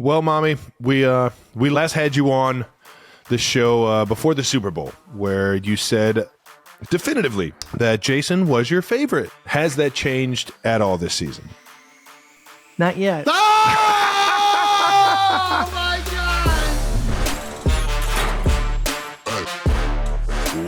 Well, Mommy, we last had you on the show before the Super Bowl, where you said definitively that Jason was your favorite. Has that changed at all this season? Not yet. Oh my God!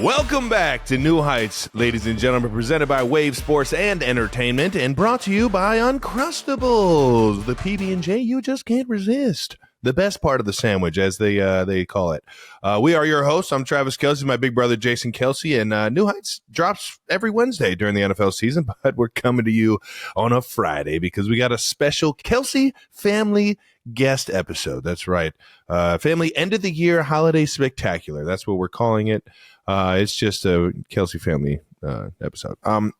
Welcome back to New Heights, ladies and gentlemen, presented by Wave Sports and Entertainment and brought to you by Uncrustables, the PB&J you just can't resist. The best part of the sandwich, as they call it. We are your hosts. I'm Travis Kelce, my big brother Jason Kelce, and New Heights drops every Wednesday during the NFL season, but we're coming to you on a Friday because we got a special Kelce family guest episode. That's right. Family end of the year holiday spectacular. That's what we're calling it. It's just a Kelce family episode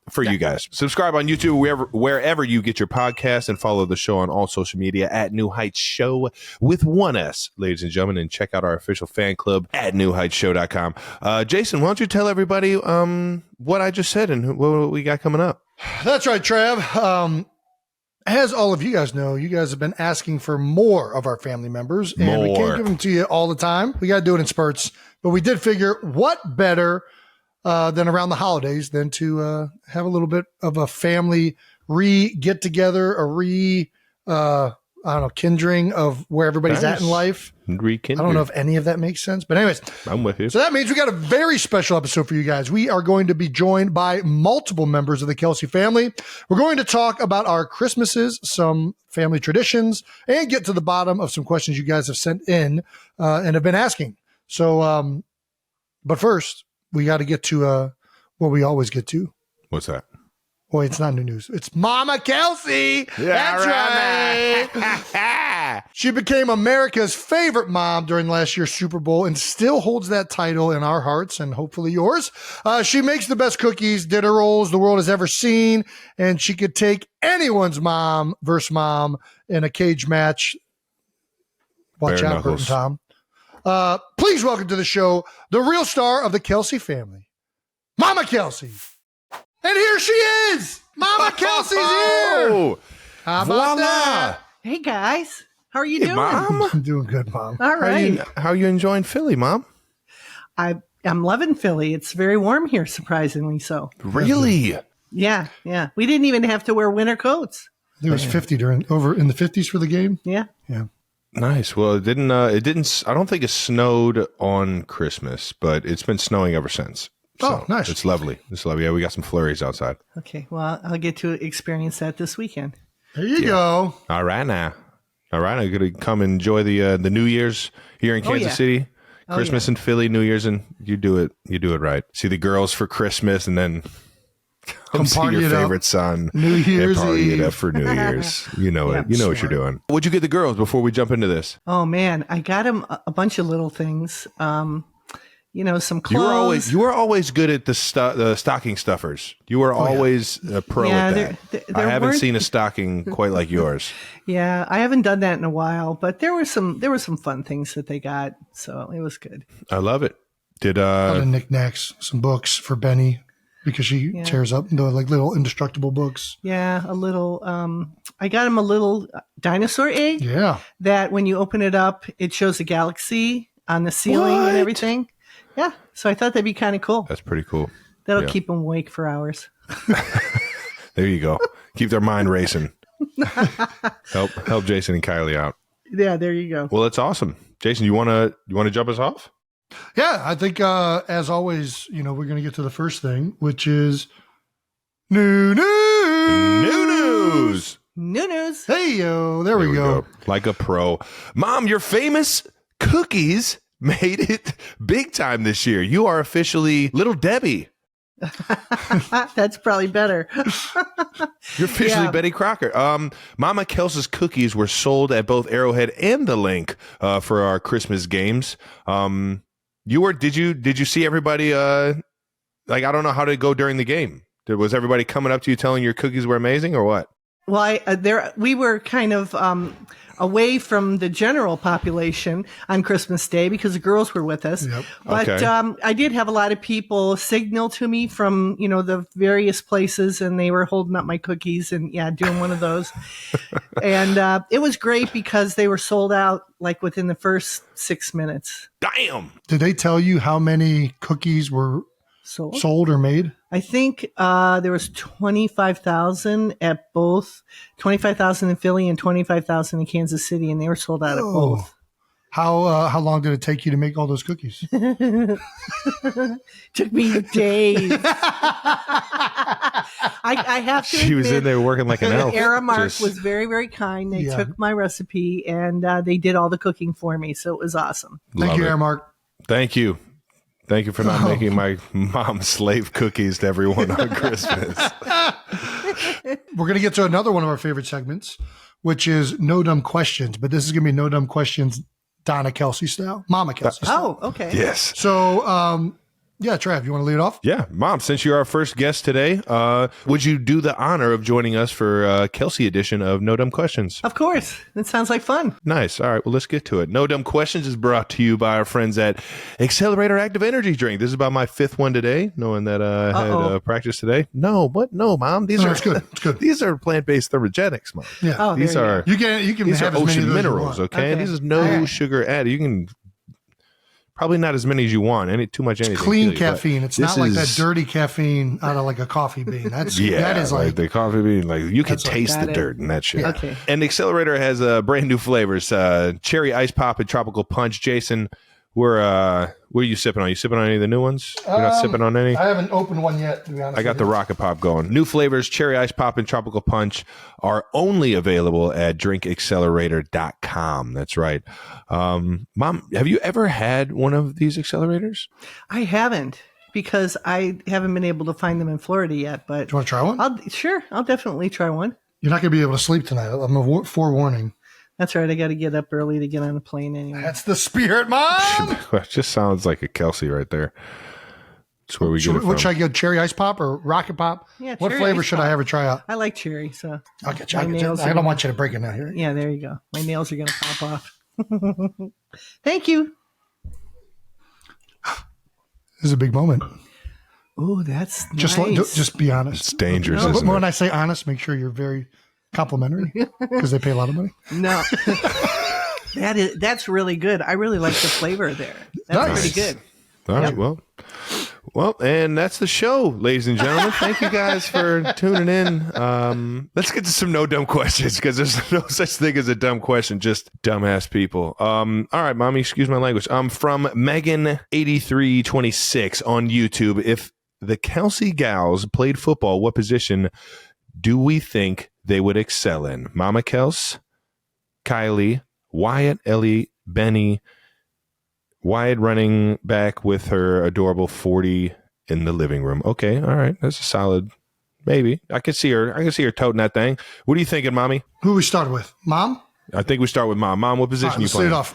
for you guys. Subscribe on YouTube wherever you get your podcast, and follow the show on all social media at New Heights Show with one S, ladies and gentlemen, and check out our official fan club at newheightshow.com. Jason, why don't you tell everybody what I just said and what we got coming up? That's right, Trav. As all of you guys know, you guys have been asking for more of our family members, and we can't give them to you all the time. We got to do it in spurts, but we did figure what better than around the holidays than to have a little bit of a family get together, kindring of where everybody's at in life. I don't know if any of that makes sense, but anyways, I'm with you. So that means we got a very special episode for you guys. We are going to be joined by multiple members of the Kelce family. We're going to talk about our Christmases, some family traditions, and get to the bottom of some questions you guys have sent in and have been asking. So, but first, we got to get to what we always get to. What's that? Boy, it's not new news. It's Mama Kelce. Yeah, that's right. She became America's favorite mom during last year's Super Bowl and still holds that title in our hearts and hopefully yours. She makes the best cookies, dinner rolls the world has ever seen, and she could take anyone's mom versus mom in a cage match. Watch out, Bert and Tom. Please welcome to the show the real star of the Kelce family, Mama Kelce. And here she is! Mama Kelce's here! How about that? Hey, guys. How are you doing? Mom? I'm doing good, Mom. All right. How are you enjoying Philly, Mom? I'm loving Philly. It's very warm here, surprisingly so. Really? Yeah. We didn't even have to wear winter coats. I think it was 50 over in the 50s for the game. Yeah. Nice. Well, it didn't, I don't think it snowed on Christmas, but it's been snowing ever since. So nice. It's lovely. Yeah, we got some flurries outside. Okay. Well, I'll get to experience that this weekend. There you go. All right, now. I'm going to come enjoy the New Year's here in Kansas City. Christmas in Philly, New Year's, and you do it right. See the girls for Christmas, and then come see your favorite son. New Year's and party Eve. it up for New Year's. You know it. You know what you're doing. What'd you get the girls before we jump into this? Oh, man. I got them a bunch of little things. Some clothes. You were always good at the stocking stuffers. You were always a pro at that. I haven't seen a stocking quite like yours. Yeah, I haven't done that in a while, but there were some fun things that they got, so it was good. I love it. Did a lot of knickknacks, some books for Benny because she tears up the little indestructible books. Yeah, a little. I got him a little dinosaur egg. Yeah, that when you open it up, it shows a galaxy on the ceiling and everything. Yeah, so I thought that'd be kind of cool. That's pretty cool. That'll keep them awake for hours. There you go. Keep their mind racing. Help Jason and Kylie out. Yeah, there you go. Well, that's awesome. Jason, you want to jump us off? Yeah, I think as always, we're going to get to the first thing, which is new news. Hey, yo, there we go. Like a pro. Mom, your famous cookies made it big time this year. You are officially Little Debbie. That's probably better. You're officially Betty Crocker. Mama Kelce's cookies were sold at both Arrowhead and the Linc for our Christmas games. Did you see everybody? I don't know how to go during the game. Was everybody coming up to you telling your cookies were amazing or what? Well, we were kind of away from the general population on Christmas Day because the girls were with us. Yep. But Okay. I did have a lot of people signal to me from, the various places, and they were holding up my cookies and doing one of those. And it was great because they were sold out like within the first 6 minutes. Damn. Did they tell you how many cookies were sold or made? I think there was 25,000 at both, 25,000 in Philly and 25,000 in Kansas City, and they were sold out at both. How long did it take you to make all those cookies? Took me days. I have to She was admit, in there working like an elf. Aramark Just- was very, very kind. They took my recipe and they did all the cooking for me, so it was awesome. Thank you, Love it. Aramark. Thank you. Thank you for not making my mom slave cookies to everyone on Christmas. We're going to get to another one of our favorite segments, which is No Dumb Questions. But this is going to be No Dumb Questions Donna Kelce style, Mama Kelce style. Oh, okay. Yes. So, Trav, you want to lead it off? Yeah, Mom, since you're our first guest today, would you do the honor of joining us for Kelce edition of No Dumb Questions? Of course. That sounds like fun. Nice. All right, well, let's get to it. No Dumb Questions is brought to you by our friends at Accelerator Active Energy Drink. This is about my fifth one today, knowing that I had practice today. No, what? No, Mom. These are it's good. It's good. These are plant-based thermogenics, Mom. Yeah. Oh, These there are You can these are have as many of ocean those as you minerals, want. okay? Okay. This is no All right. sugar added. You can probably not as many as you want. Too much anything. Clean will kill you, but caffeine. It's this not like that is- dirty caffeine out of like a coffee bean. That is like like the coffee bean. Like you can That's like- taste the Got it. dirt in that shit. Okay. And Accelerator has brand new flavors: cherry ice pop and tropical punch. Jason, what are you sipping on? You sipping on any of the new ones? You're not sipping on any. I haven't opened one yet, to be honest. I got with the you. rocket pop going. New flavors: cherry ice pop and tropical punch are only available at drinkaccelerator.com. That's right. Mom, have you ever had one of these accelerators? I haven't because I haven't been able to find them in Florida yet, but Do you want to try one? I'll definitely try one. You're not going to be able to sleep tonight. I'm a forewarning. That's right. I got to get up early to get on a plane anyway. That's the spirit, Mom. It just sounds like a Kelce right there. That's where we get it from. What should I get? Cherry ice pop or rocket pop? Yeah, What cherry flavor ice should pop. I ever try out? I like cherry, so I'll get you. My I nails are don't gonna- want you to break it now here. yeah, there you go. My nails are going to pop off. Thank you. This is a big moment. Oh, that's Just nice. just be honest. It's dangerous, But isn't when it? I say honest, make sure you're very complimentary because they pay a lot of money. No. That's really good. I really like the flavor there. That's Nice. pretty good. All right, well, and that's the show, ladies and gentlemen. Thank you guys for tuning in. Let's get to some no dumb questions because there's no such thing as a dumb question, just dumbass people. All right, mommy, excuse my language. From Megan8326 on YouTube. If the Kelce gals played football, what position do we think they would excel in? Mama Kelce, Kylie, Wyatt, Ellie, Benny. Wyatt running back with her adorable 40 in the living room. Okay, all right. That's a solid maybe. I can see her toting that thing. What are you thinking, mommy? Who we started with? Mom? I think we start with mom. Mom, what position All right, you let's lead playing? it off.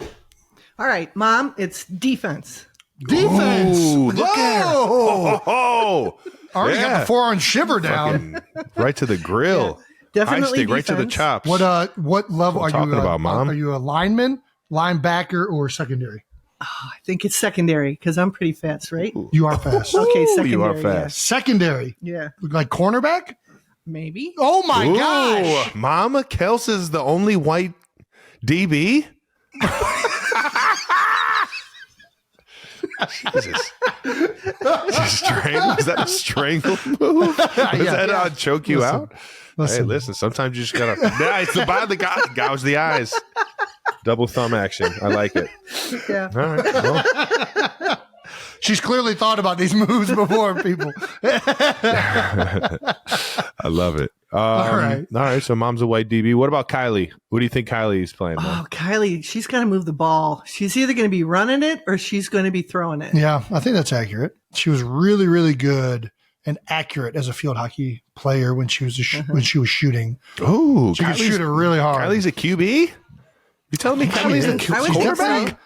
All right, Mom, it's defense. Defense. Ooh, look at her. Whoa. Oh, Already yeah. got the forearm shiver down. Right to the grill. Definitely High stick, right to the defense. chops. What level What are I'm you? talking about, Mom. Are you a lineman, linebacker, or secondary? I think it's secondary because I'm pretty fast, right? You are fast. Okay, Ooh, secondary. you are fast. Secondary, Yeah, like cornerback. maybe. Oh my Ooh, gosh! Mama Kelce is the only white DB? Jesus. Was that a strangle move? Was that choke you out? Hey, listen, sometimes you just gotta nice the body gouge the eyes. Double thumb action. I like it. Yeah. All right. Well, She's clearly thought about these moves before, people. I love it. All right. All right. So mom's a white DB. What about Kylie? What do you think Kylie's playing? Mom? Oh, Kylie, she's got to move the ball. She's either going to be running it or she's going to be throwing it. Yeah, I think that's accurate. She was really, really good and accurate as a field hockey player when she was when she was shooting. Oh, She could shoot it really hard. Kylie's a QB? You telling me Kylie's a I would think quarterback? so.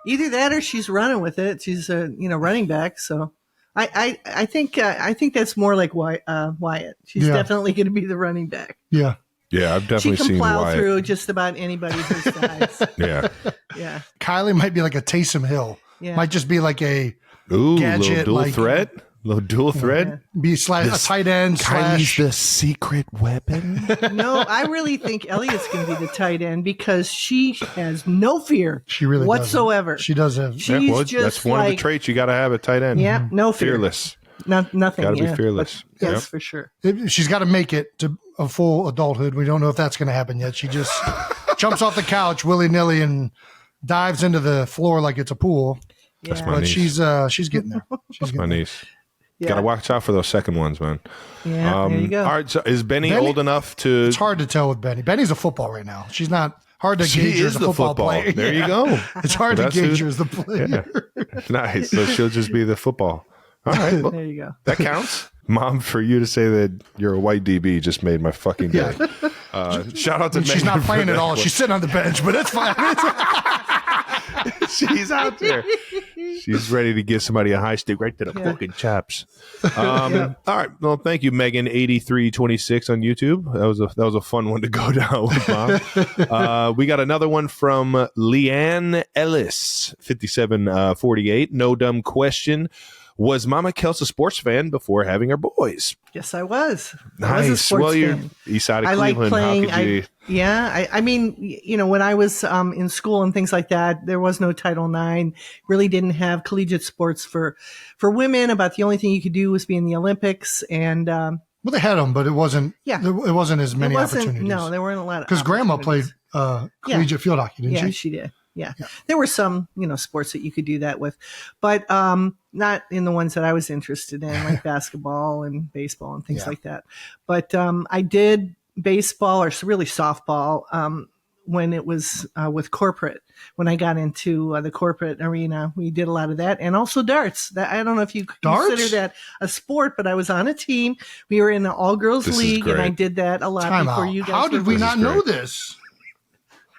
Either that or she's running with it. She's a running back. So I think that's more like Wyatt. She's Yeah. definitely going to be the running back. Yeah. Yeah, I've definitely she can seen plow Wyatt. through just about anybody her size. Yeah. Yeah. Kylie might be like a Taysom Hill. Yeah. Might just be like a Ooh, gadget, little dual like, threat. Little dual thread. be a tight end Kylie's slash. the secret weapon. No, I really think Elliot's going to be the tight end because she has no fear She really whatsoever. doesn't. She does have. She's well, just that's one of the like- traits you got to have at tight end. Yeah, no fear. Fearless. Nothing. Got to be yeah, fearless. but yes, Yep. for sure. She's got to make it to a full adulthood. We don't know if that's going to happen yet. She just jumps off the couch willy nilly and dives into the floor like it's a pool. That's Yeah. my But niece. she's getting there. She's My getting there. niece. Yeah. Got to watch out for those second ones, man. Yeah, there you go. All right, so is Benny Benny- old enough to? It's hard to tell with Benny. Benny's a football right now. She's not hard to She gauge her is as a the football, football. player. There Yeah. you go. It's hard to That's gauge who- her as the player. Nice. So she'll just be the football. All right, well, There you go. that counts. Mom, for you to say that you're a white DB just made my fucking day. Shout out to She's Megan not for playing at that all. one. She's sitting on the bench, but it's fine. She's out there. She's ready to give somebody a high stick right to the fucking chops. All right. Well, thank you, Megan8326 on YouTube. That was a fun one to go down with, Mom. We got another one from Leanne Ellis, 5748. No dumb question. Was Mama Kelce a sports fan before having her boys? Yes, I was. I Nice. was a sports Well, you're fan. east side of I like Cleveland. playing. How could you? I mean, when I was in school and things like that, there was no Title IX. Really didn't have collegiate sports for women. About the only thing you could do was be in the Olympics, and Well, they had them, but it wasn't. Yeah. it wasn't as many it wasn't. opportunities. No, there weren't a lot of because Grandma played opportunities. collegiate field hockey, didn't Yeah, she? she did. Yeah. There were some, sports that you could do that with, but not in the ones that I was interested in, like basketball and baseball and things like that. But I did baseball, or really softball, when it was with corporate. When I got into the corporate arena, we did a lot of that, and also darts. That I don't know if you Darts? consider that a sport, but I was on a team. We were in an all-girls This is league, and I great. did that a lot Time before out. you guys. How did we This not is know great. this?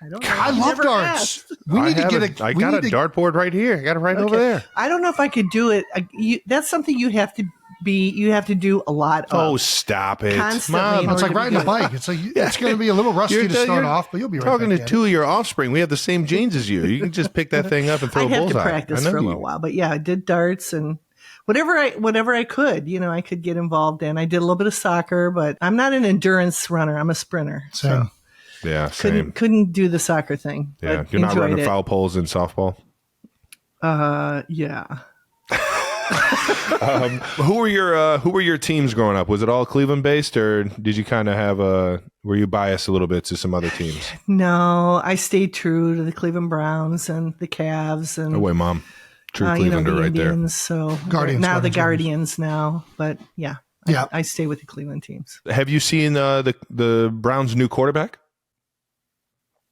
I don't know. I I love never darts. asked. We need to get I got a dartboard right here. I got it right over there. I don't know if I could do it. That's something you have to do a lot of. Oh, stop it. Constantly, Mom, in It's like order to riding a be bike. It's like it's going to be a little rusty to start off, but you'll be right talking back to at two it. of your offspring. We have the same genes as you. You can just pick that thing up and throw I a have bullseye. to practice I know for a you. little while, but yeah, I did darts and whatever I could. I could get involved in. I did a little bit of soccer, but I'm not an endurance runner. I'm a sprinter. Same. So Yeah, same. couldn't do the soccer thing. Yeah, but you're not enjoyed running it. foul poles in softball. Yeah. Who were your teams growing up? Was it all Cleveland based, or did you kind of have were you biased a little bit to some other teams? No, I stayed true to the Cleveland Browns and the Cavs and Oh wait, Mom, true the Clevelander right Indians. So Guardians, now the Guardians. Guardians now, but yeah. Yeah. I stay with the Cleveland teams. there. Have you seen the Browns' new quarterback?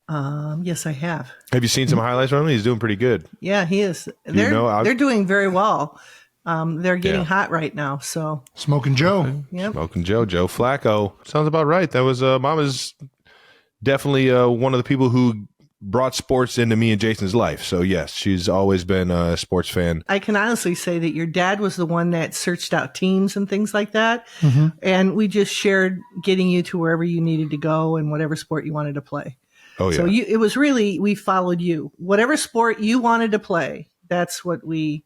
Yes, I have. Have you seen some highlights from him? He's doing pretty good. Yeah, he is. know, They're doing very well. They're getting Yeah. hot right now. So, Smoking Joe. yep. Smoking Joe Flacco. Sounds about right. That was Mama's definitely one of the people who brought sports into me and Jason's life. So yes, she's always been a sports fan. I can honestly say that your dad was the one that searched out teams and things like that. Mm-hmm. And we just shared getting you to wherever you needed to go and whatever sport you wanted to play. Oh yeah. So it was really, we followed you. Whatever sport you wanted to play, that's what we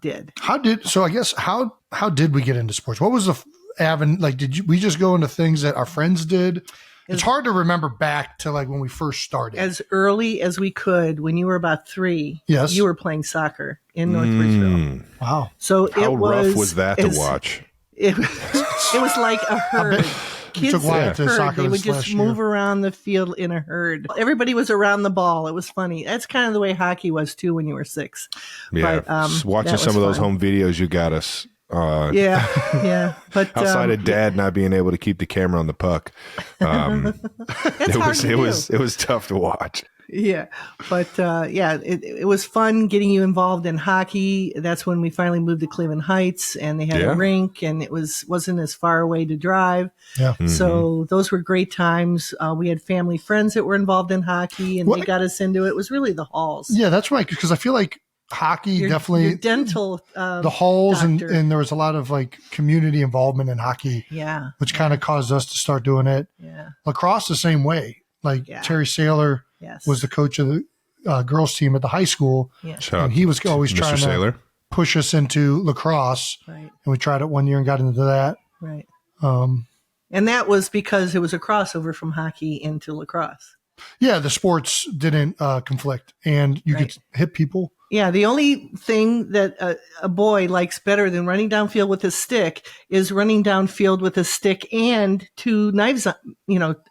did. How did we get into sports? What was the avenue? Like, we just go into things that our friends did? It's hard to remember back to like when we first started. As early as we could, when you were about 3, Yes. you were playing soccer in North Ridgeville. Wow. So How it was, rough was that to watch? It was like a herd. Kids took Wyatt in a to herd. soccer They would this just last move year. around the field in a herd. Everybody was around the ball. It was funny. That's kind of the way hockey was too when you were 6. Yeah. But, Watching that some was of those fun. home videos you got us. Yeah. But Outside of Dad not being able to keep the camera on the puck, that's hard to do. it was tough to watch. Yeah, but it was fun getting you involved in hockey. That's when we finally moved to Cleveland Heights, and they had Yeah. a rink, and it wasn't as far away to drive. Yeah. So those were great times. We had family friends that were involved in hockey, and they got us into it. It was really the halls. Yeah, that's right. Because I feel like Hockey, definitely. Your dental The halls, and doctor. there was a lot of like community involvement in hockey, Yeah. which kind of caused us to start doing it. Yeah. Lacrosse, the same way. Like Terry Saylor Yes. was the coach of the girls team at the high school, Yes. and he was always Mr. trying Saylor. to push us into lacrosse. Right. And we tried it one year and got into that. Right. Um, And that was because it was a crossover from hockey into lacrosse. yeah, the sports didn't conflict, and you could hit people. Yeah, the only thing that a boy likes better than running downfield with a stick is running downfield with a stick and two knives,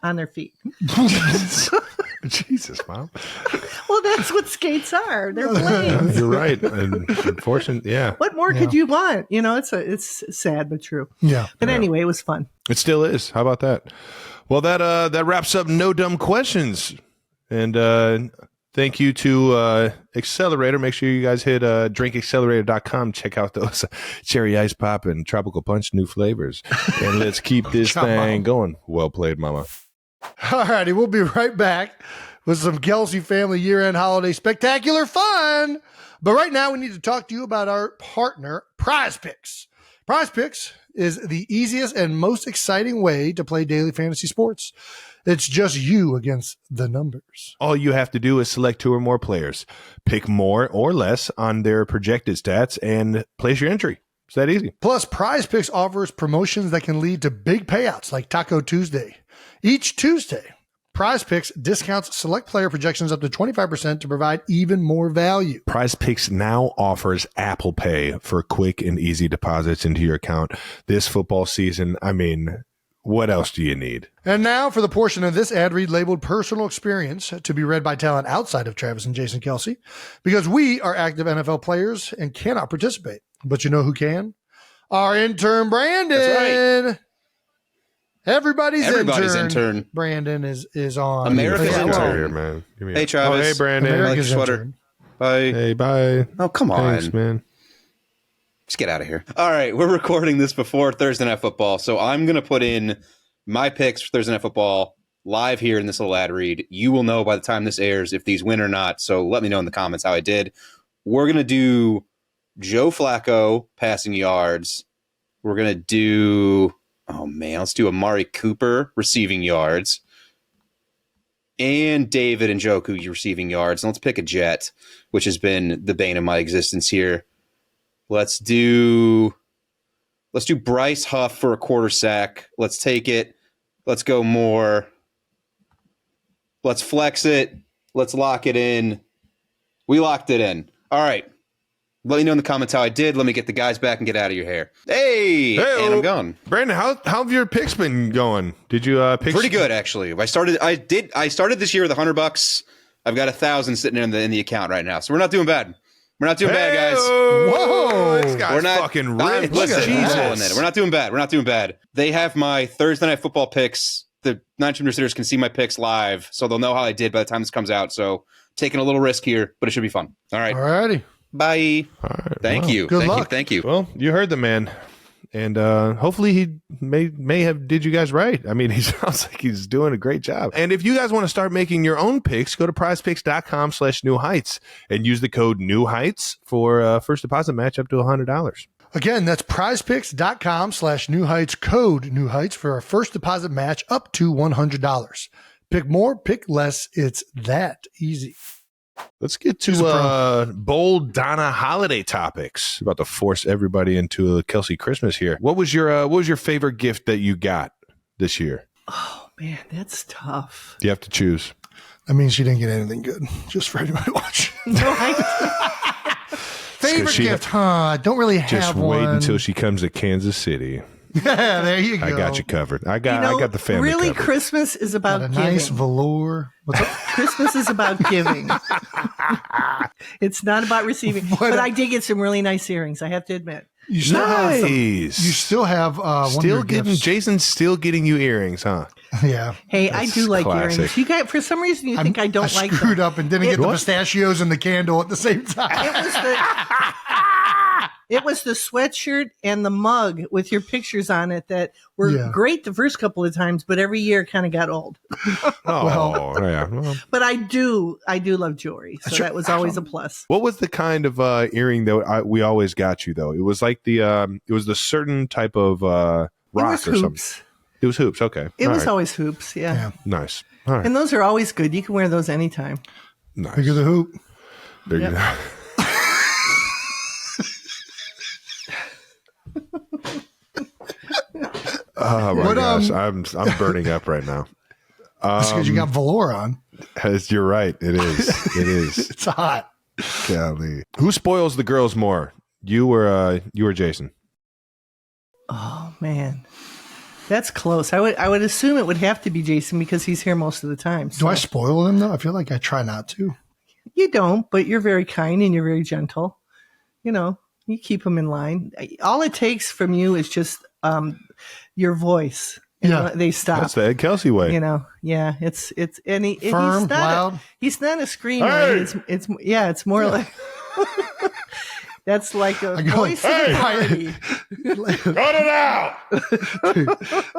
on their feet. Jesus, Mom. Well, that's what skates are. They're blades. You're right. And unfortunately, yeah. What more could you want? It's sad but true. Yeah. But anyway, it was fun. It still is. How about that? Well, that wraps up No Dumb Questions. And thank you to Accelerator. Make sure you guys hit drinkaccelerator.com. Check out those cherry ice pop and tropical punch new flavors. And let's keep this thing going. Well played, Mama. All righty, we'll be right back with some Kelce family year-end holiday spectacular fun. But right now, we need to talk to you about our partner, Prize Picks. Prize Picks is the easiest and most exciting way to play daily fantasy sports. It's just you against the numbers. All you have to do is select 2 or more players, pick more or less on their projected stats, and place your entry. It's that easy. Plus, Prize Picks offers promotions that can lead to big payouts like Taco Tuesday. Each Tuesday, Prize Picks discounts select player projections up to 25% to provide even more value. Prize Picks now offers Apple Pay for quick and easy deposits into your account this football season. I mean, what else do you need? And now for the portion of this ad read labeled personal experience to be read by talent outside of Travis and Jason Kelce, because we are active NFL players and cannot participate. But you know who can? Our intern, Brandon. That's right. Everybody's intern. Brandon is on. America's Get out intern. of here, man. Give me Hey, Travis. Oh, hey, Brandon. America's sweater. intern. Bye. Hey, bye. Oh, come on. Thanks, man. Just get out of here. All right, we're recording this before Thursday Night Football, so I'm going to put in my picks for Thursday Night Football live here in this little ad read. You will know by the time this airs if these win or not, so let me know in the comments how I did. We're going to do Joe Flacco passing yards. We're going to do, let's do Amari Cooper receiving yards. And David Njoku receiving yards. And let's pick a Jet, which has been the bane of my existence here. Let's do Bryce Huff for a quarter sack. Let's take it. Let's go more. Let's flex it. Let's lock it in. We locked it in. All right. Let me know in the comments how I did. Let me get the guys back and get out of your hair. Hey, and I'm gone. Brandon, how have your picks been going? Did you pick Pretty good, actually. I started this year with $100. I've got 1,000 sitting in the account right now, so we're not doing bad. We're not doing bad, guys. Whoa. This guy's We're not fucking ripped. Listen, Jesus. I'm calling it. We're not doing bad. We're not doing bad. They have my Thursday Night Football picks. The 9 listeners can see my picks live, so they'll know how I did by the time this comes out. So taking a little risk here, but it should be fun. All right. All righty. Bye. All right, Thank well. you. Good Thank luck. you. Thank you. Well, you heard the man. And hopefully he may have did you guys right. I mean, he sounds like he's doing a great job. And if you guys want to start making your own picks, go to prizepicks.com/New Heights and use the code New Heights for first deposit match up to $100. Again, that's prizepicks.com/New Heights, code New Heights for our first deposit match up to $100. Pick more, pick less. It's that easy. Let's get to bold Donna holiday topics. About to force everybody into a Kelce Christmas here. What was your favorite gift that you got this year? Oh, man, that's tough. You have to choose. That means she didn't get anything good, just for anybody watching. No, I, Favorite gift, huh? I don't really have Just one. wait until she comes to Kansas City. Yeah, there you go. I got you covered. I got the family really, covered. Christmas is about Got a giving. nice velour. What's up? Christmas is about giving. It's not about receiving. But I did get some really nice earrings, I have to admit. You still have some, you Nice. still have one of Still your getting gifts. Jason's still getting you earrings, huh? Yeah. Hey, I do like classic. earrings. You got for some reason you think I don't like screwed them. up and didn't get the What? pistachios and the candle at the same time. It was the It was the sweatshirt and the mug with your pictures on it that were great the first couple of times, but every year kind of got old. Well. But I do love jewelry, so that was always a plus. What was the kind of earring that we always got you though? It was like it was the certain type of rock or something. It was hoops. Okay, it was always hoops. Yeah. Nice. All right. And those are always good. You can wear those anytime. Nice. Bigger the hoop. Bigger the Oh my gosh, I'm burning up right now. That's because you got velour on. You're right. It is. It is. It's hot. Golly. Who spoils the girls more? You or Jason? Oh man, that's close. I would assume it would have to be Jason because he's here most of the time. So. Do I spoil him though? I feel like I try not to. You don't, but you're very kind and you're very gentle. You know, you keep him in line. All it takes from you is just your voice. They stop. That's the Ed Kelce way. You know, it's and firm, he's not loud. He's not a screamer. Hey! It's more like that's like a voice of authority. Cut it out.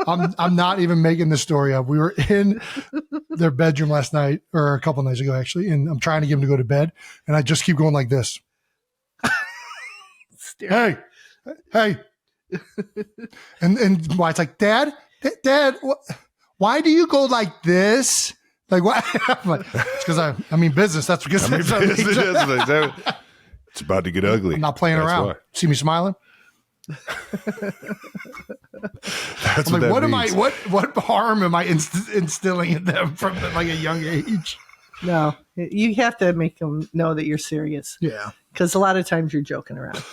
I'm not even making this story up. We were in their bedroom last night, or a couple nights ago actually, and I'm trying to get him to go to bed, and I just keep going like this. Hey, and why it's like, Dad, why do you go like this? Like, why? It's because I mean business. That's because it's about to get ugly. I'm not playing around. Why. See me smiling? That's I'm like, what means. What harm am I instilling in them from like a young age? No, you have to make them know that you're serious. Yeah. Because a lot of times you're joking around.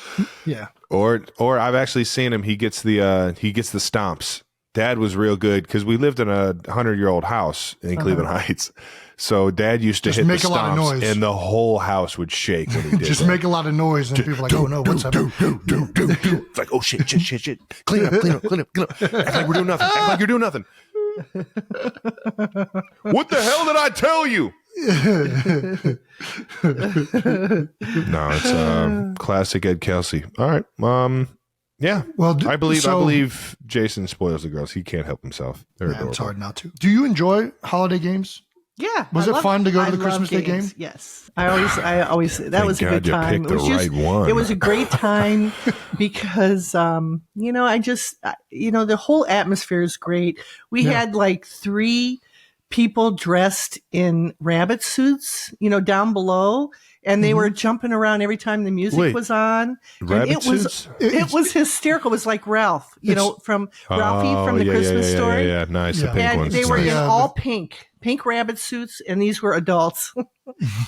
Yeah. Or I've actually seen him. He gets the stomps. Dad was real good because we lived in a 100-year-old house in Cleveland Heights. So Dad used to hit the stomps, and the whole house would shake when he did. Just make a lot of noise, and people are like, "Oh no, what's happening?" It's like, "Oh shit! Clean up! Act like we're doing nothing. Act like you're doing nothing." What the hell did I tell you? No, it's classic Ed Kelce. All right, yeah. Well, I believe Jason spoils the girls. He can't help himself. They're adorable. It's hard not to. Do you enjoy holiday games? Yeah. Was it fun to go to the Christmas Day game? Yes. I always that was a good time. It was a great time because the whole atmosphere is great. We had like 3 people dressed in rabbit suits, down below, and they were jumping around every time the music was on. Rabbit suits? It was hysterical. It was like Ralph, from Ralphie from the Christmas Story. Yeah, nice. The pink and ones. they were in all pink rabbit suits, and these were adults.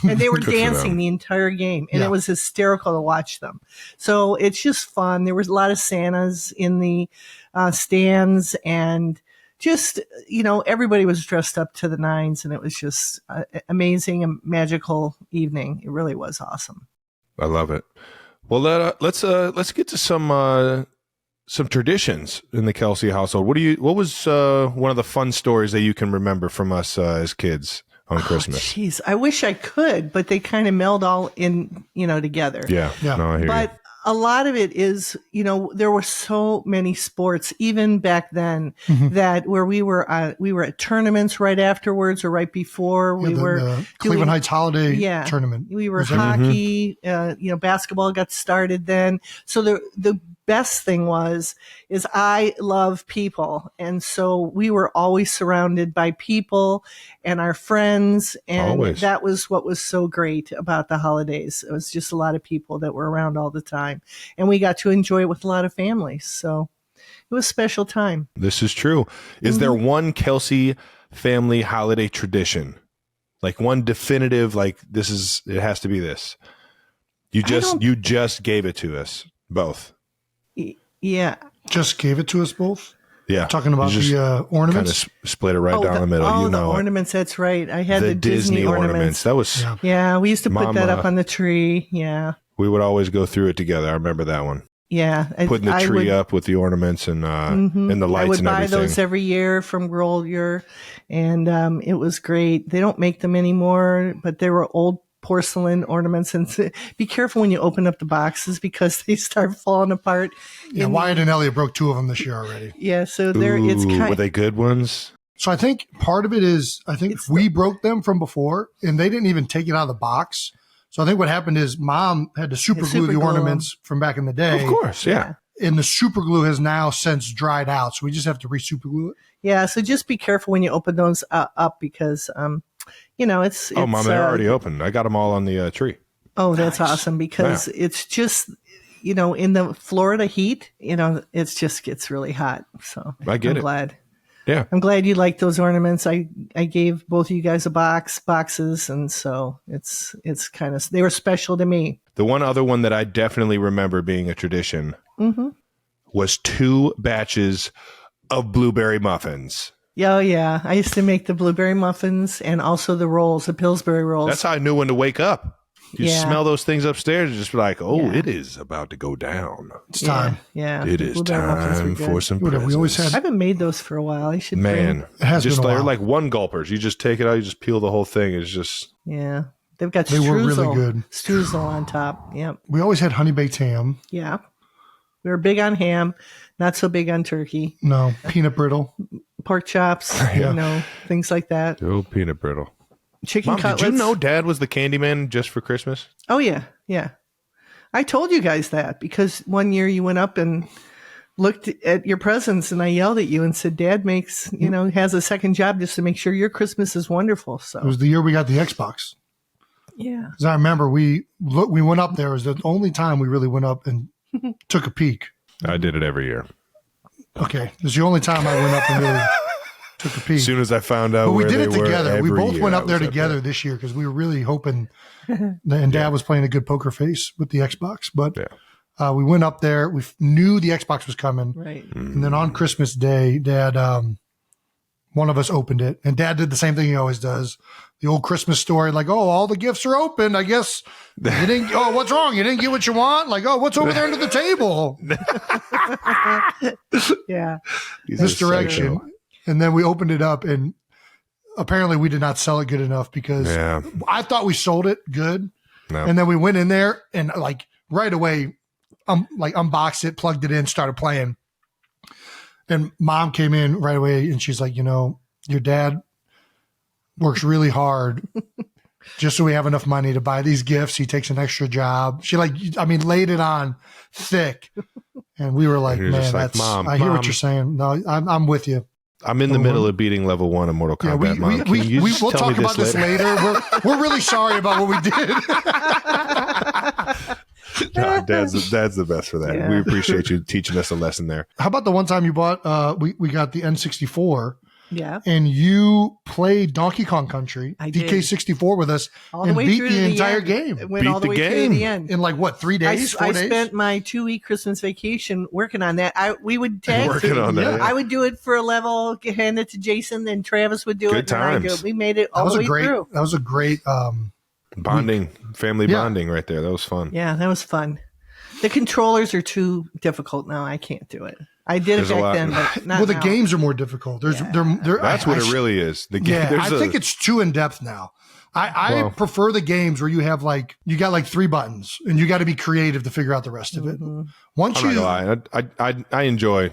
And they were dancing the entire game, and it was hysterical to watch them. So it's just fun. There was a lot of Santas in the stands, and just, everybody was dressed up to the nines, and it was just amazing and magical evening. It really was awesome. I love it. Well, let's get to some traditions in the Kelce household. What was one of the fun stories that you can remember from us as kids on Christmas? Jeez, I wish I could, but they kind of meld all in, together. Yeah. No, I hear you. A lot of it is, there were so many sports even back then that where we were at tournaments right afterwards or right before the Cleveland Heights holiday tournament. We were hockey, basketball got started then. So the best thing is I love people. And so we were always surrounded by people and our friends. And that was what was so great about the holidays. It was just a lot of people that were around all the time. And we got to enjoy it with a lot of families. So it was a special time. This is true. Is there one Kelce family holiday tradition? Like one definitive, like it has to be this. You just gave it to us both. Yeah. Just gave it to us both? Yeah. Talking about the ornaments? Kind of split it right down the middle. Oh, the ornaments. That's right. I had the Disney ornaments. That was... Yeah, we used to put that up on the tree. Yeah. We would always go through it together. I remember that one. Yeah. Putting the tree up with the ornaments and the lights and everything. I would buy those every year from Grolier, and it was great. They don't make them anymore, but they were old porcelain ornaments, and be careful when you open up the boxes because they start falling apart. Yeah, Wyatt and Elliot broke 2 of them this year already. Yeah, so it's kind. Were they good ones? So I think part of it is we broke them from before, and they didn't even take it out of the box. So I think what happened is Mom had to super glue the ornaments from back in the day. Of course, yeah. And the super glue has now since dried out, so we just have to re-super glue it. Yeah, so just be careful when you open those up because, it's. Oh, Mom, they're already open. I got them all on the tree. Oh, that's awesome because it's just, in the Florida heat, it just gets really hot. So I'm glad. Yeah. I'm glad you like those ornaments. I gave both of you guys boxes, and so it's kind of, they were special to me. The one other one that I definitely remember being a tradition was 2 batches of blueberry muffins. Oh, yeah. I used to make the blueberry muffins and also the rolls, the Pillsbury rolls. That's how I knew when to wake up. You smell those things upstairs and just be like, it is about to go down. It's time. Yeah. It is time for some presents. We always had. I haven't made those for a while. I should. Man, it has just been a while. like one gulpers. You just take it out, you just peel the whole thing. It's just. Yeah. They've got They were really good. Streusel on top. Yep. We always had honey baked ham. Yeah. We were big on ham, not so big on turkey. No, peanut brittle. Pork chops, things like that. Oh, peanut brittle. Chicken Mom, cutlets. did you know Dad was the Candyman just for Christmas? Oh, yeah. Yeah. I told you guys that because one year you went up and looked at your presents and I yelled at you and said, Dad makes, has a second job just to make sure your Christmas is wonderful. So it was the year we got the Xbox. Yeah. Because I remember we went up there. It was the only time we really went up and took a peek. I did it every year. Okay. It was the only time I went up and really took a peek. As soon as I found out but we where did they it together. were We both every went year up there I was together this year because we were really hoping. And Dad was playing a good poker face with the Xbox. But we went up there. We knew the Xbox was coming. Right. And then on Christmas Day, Dad, one of us opened it. And Dad did the same thing he always does. The old Christmas story, like, all the gifts are open. I guess you didn't. Oh, what's wrong? You didn't get what you want? Like, what's over there under the table? Yeah. Misdirection. And then we opened it up, and apparently we did not sell it good enough because I thought we sold it good. No. And then we went in there and like right away, unboxed it, plugged it in, started playing. And Mom came in right away and she's like, your dad works really hard just so we have enough money to buy these gifts. He takes an extra job. She laid it on thick. And we were like, man, like, Mom, I hear what you're saying. No, I'm with you. I'm in the middle of beating level 1 of Mortal Kombat, Mom. We'll talk about this later. We're really sorry about what we did. No, Dad's the best for that. Yeah. We appreciate you teaching us a lesson there. How about the one time you bought, we got the N64. Yeah. And you played Donkey Kong Country, I did. DK64 with us, All the and way beat through the to entire end. game. It went Beat all the the way game. through the end. In 3 days, 4 days? I spent my 2-week Christmas vacation working on that. We would tag Working team. on that, yeah. I would do it for a level, hand it to Jason, then Travis would do Good it. And I do times. it. We made it all the way through. That was a great Bonding, family bonding right there. That was fun. Yeah, that was fun. The controllers are too difficult now. I can't do it. I did There's it a back lot. then, but not well, the now. games are more difficult. That's what it really is. The game. Yeah, I think it's too in depth now. I prefer the games where you have you got 3 buttons and you got to be creative to figure out the rest of it. Once I'm not gonna lie. I enjoy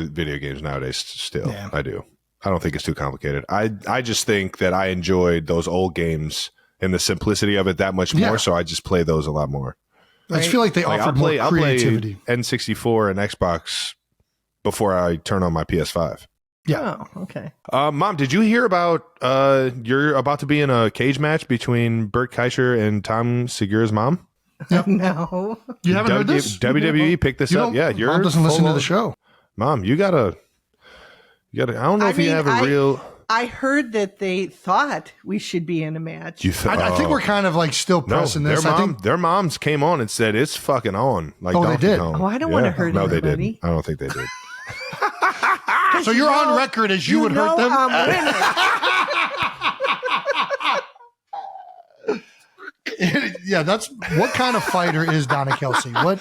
video games nowadays. Still, Yeah. I do. I don't think it's too complicated. I just think that I enjoyed those old games and the simplicity of it that much more. Yeah. So I just play those a lot more. I just feel like they offered more creativity. I'll play N64 and Xbox before I turn on my PS5. Yeah. Oh, okay. Mom, did you hear about you're about to be in a cage match between Bert Kreischer and Tom Segura's mom? No. You haven't heard this? WWE picked this up. Yeah, Mom doesn't listen to the show. Mom, you gotta. I don't know if you have a real. I heard that they thought we should be in a match. I think we're kind of still pressing this. Their moms came on and said it's fucking on. Like, they did. Oh, I don't want to hurt No, anybody. they didn't. I don't think they did. So you're on record as you would hurt them? Yeah, that's what kind of fighter is Donna Kelce? What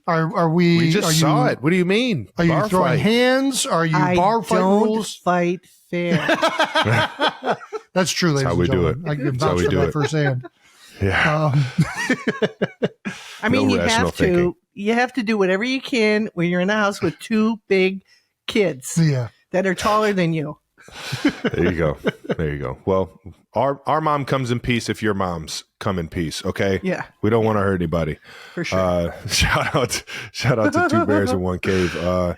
are we? We just saw it. What do you mean? Are you Bar throwing fight. hands? Are you bar fight rules? Fight fair. That's true, ladies how and we do gentlemen. it. I can That's how vouch we for do that it. firsthand. Yeah. I mean, No you rational have thinking. to. You have to do whatever you can when you're in a house with two big kids Yeah. that are taller than you. There you go. There you go. Well, our mom comes in peace if your moms come in peace. Okay. Yeah. We don't want to hurt anybody. For sure. Shout out to Two Bears in One Cave. The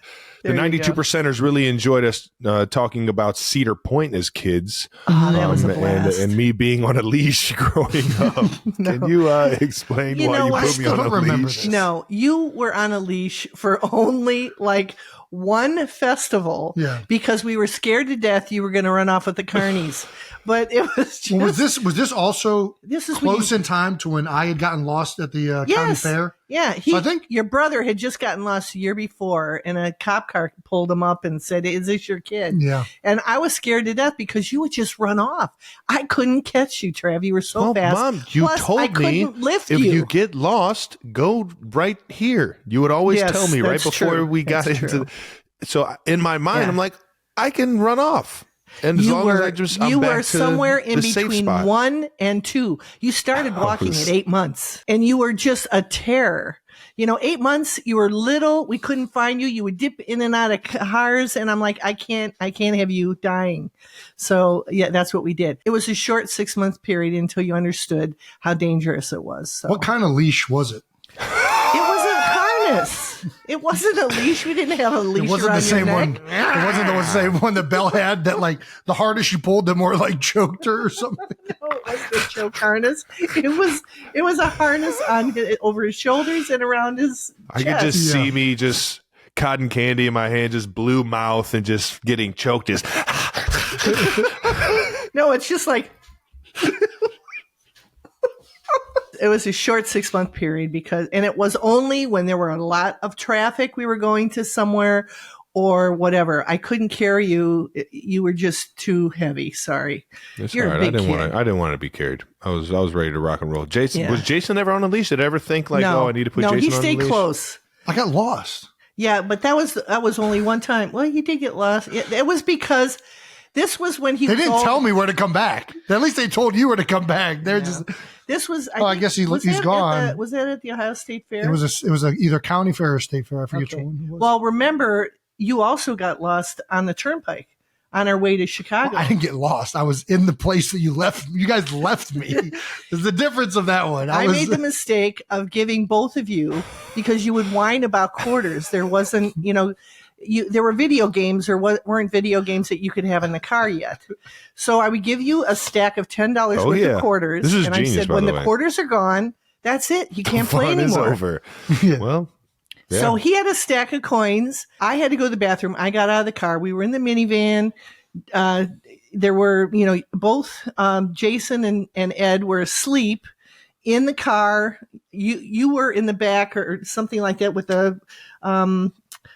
There you 92%ers really enjoyed us talking about Cedar Point as kids. Oh, that was a blast. and me being on a leash growing up. No. Can you explain You why know you what? put me I on still a don't remember leash? this. No, you were on a leash for only like one festival because we were scared to death you were going to run off with the carnies. But it was just... Well, was this also This is when close in time to when I had gotten lost at the county Yes. fair? Yeah, So I think your brother had just gotten lost the year before, and a cop car pulled him up and said, "Is this your kid?" Yeah. And I was scared to death because you would just run off. I couldn't catch you, Trav. You were so Well, fast. Mom, you Plus, I told me couldn't lift if you. you get lost, go right here. You would always Yes, tell me right that's before true. we got That's into. true. So in my mind, Yeah. I'm like, I can run off, and as long as I'm you back were to somewhere in the safe between spot. 1 and 2. You started walking was- at 8 months, and you were just a terror. 8 months, you were little. We couldn't find you. You would dip in and out of cars, and I'm like, I can't have you dying. So yeah, that's what we did. It was a short 6-month period until you understood how dangerous it was. So What kind of leash was it? it wasn't harness. It wasn't a leash. We didn't have a leash It wasn't around the same your one. neck. It wasn't the same one that Belle had that like the harder she pulled, the more like choked her or something. No, it wasn't a choke harness. It was a harness over his shoulders and around his I chest. could just Yeah. see me just cotton candy in my hand, just blue mouth, and just getting choked. Just No, it's just like it was a short 6-month period and it was only when there were a lot of traffic we were going to somewhere or whatever. I couldn't carry you. You were just too heavy. Sorry. It's You're all a right. big kid. I didn't want to be carried. I was ready to rock and roll. Jason Yeah. was Jason ever on a leash? Did I ever think like, no, oh, I need to put no, Jason he on a stayed leash? close. I got lost. Yeah, but that was only one time. Well, you did get lost. It was because this was when he They was didn't old. tell me where to come back. At least they told you where to come back. They're just. This was. Oh, I guess he's gone. Was that at the Ohio State Fair? It was either county fair or state fair. I forget Okay. which one it was. Well, remember, you also got lost on the turnpike on our way to Chicago. I didn't get lost. I was in the place that you left. You guys left me. There's the difference of that one. I made the mistake of giving both of you because you would whine about quarters. There wasn't, there were video games or weren't video games that you could have in the car yet. So I would give you a stack of $10 worth of quarters. This is and genius, I said, by when the the way. quarters are gone, that's it. You can't play Fun is anymore. over. Yeah. Well, yeah. So he had a stack of coins. I had to go to the bathroom. I got out of the car. We were in the minivan. There were, both Jason and Ed were asleep in the car. You were in the back or something like that with a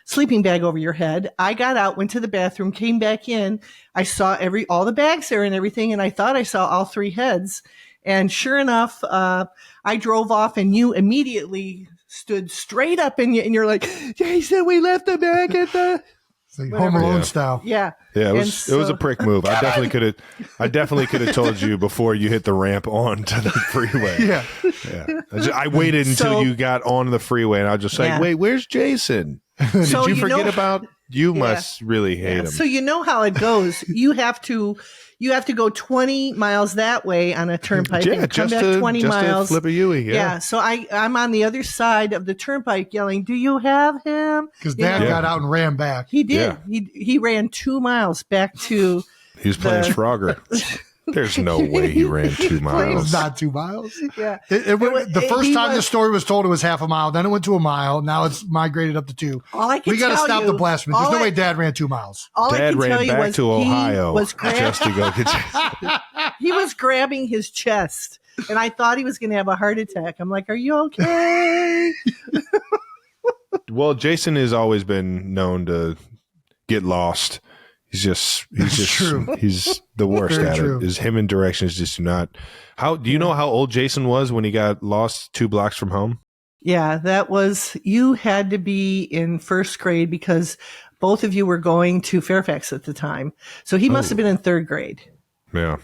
sleeping bag over your head. I got out, went to the bathroom, came back in. I saw all the bags there and everything, and I thought I saw all three heads. And sure enough, I drove off, and you immediately stood straight up, and you're like, Jason, we left the bag at the... It's like Home Alone style. Yeah. Yeah, it And was a prick move. I definitely could have told you before you hit the ramp onto the freeway. Yeah. Yeah. I waited until you got on the freeway, and I was just like, Yeah. wait, where's Jason? Did So you you forget know- about? You must really hate him. So you know how it goes. You have to go 20 miles that way on a turnpike Yeah, and come just back to 20 just miles. to flip a Yui. Yeah. Yeah. So I'm on the other side of the turnpike yelling, "Do you have him?" Because You Dad know? got out and ran back. He did. Yeah. He ran 2 miles back to. He was playing Frogger. There's no way he ran 2 It was miles. not 2 miles. Yeah. The first he time the was- story was told, it was half a mile. Then it went to a mile. Now it's migrated up to 2. All I can We got to tell stop you- the blasphemy. There's all no I- way Dad ran 2 miles. All I Dad can tell ran you back was to Ohio he was just to go get Jason. he was grabbing his chest, and I thought he was going to have a heart attack. I'm like, "Are you okay?" Well, Jason has always been known to get lost. He's true. He's the worst Very at true. it. Is him and directions just do not. How do you know how old Jason was when he got lost 2 blocks from home? Yeah, you had to be in first grade because both of you were going to Fairfax at the time. So he must have been in 3rd grade. Yeah.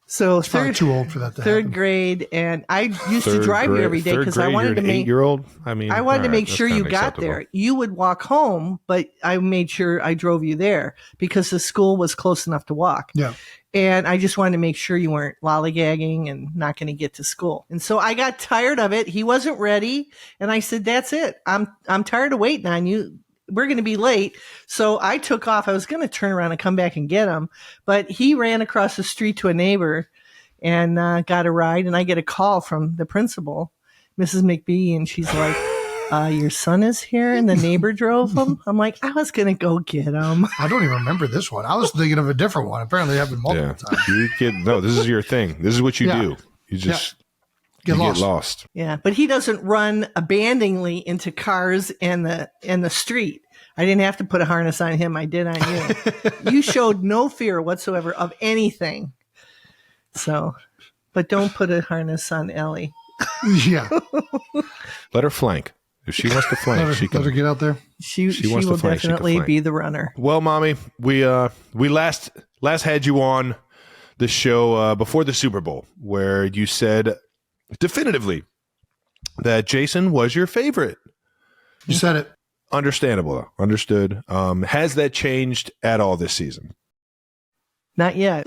So Probably too old for that to third happen. grade, and I used to drive you every day because I wanted to make 8-year-old. I mean, I wanted to all make right, sure that's you kinda got acceptable. there. You would walk home, but I made sure I drove you there because the school was close enough to walk. Yeah. And I just wanted to make sure you weren't lollygagging and not going to get to school. And so I got tired of it. He wasn't ready, and I said, "That's it. I'm tired of waiting on you. We're going to be late." So I took off. I was going to turn around and come back and get him, but he ran across the street to a neighbor and got a ride. And I get a call from the principal, Mrs. McBee, and she's like, "Your son is here," and the neighbor drove him. I'm like, I was going to go get him. I don't even remember this one. I was thinking of a different one. Apparently, it happened multiple times. No, this is your thing. This is what you Yeah. do. You just Get you lost. get lost. Yeah, but he doesn't run abandoningly into cars and the street. I didn't have to put a harness on him. I did on you. You showed no fear whatsoever of anything. So, but don't put a harness on Ellie. Yeah. Let her flank. If she wants to flank, she can. Let her get out there. She wants to will flank, she can definitely flank. be the runner. Well, mommy, we last had you on the show before the Super Bowl, where you said definitively that Jason was your favorite. You said it. Understandable, though. Understood. Has that changed at all this season? Not yet.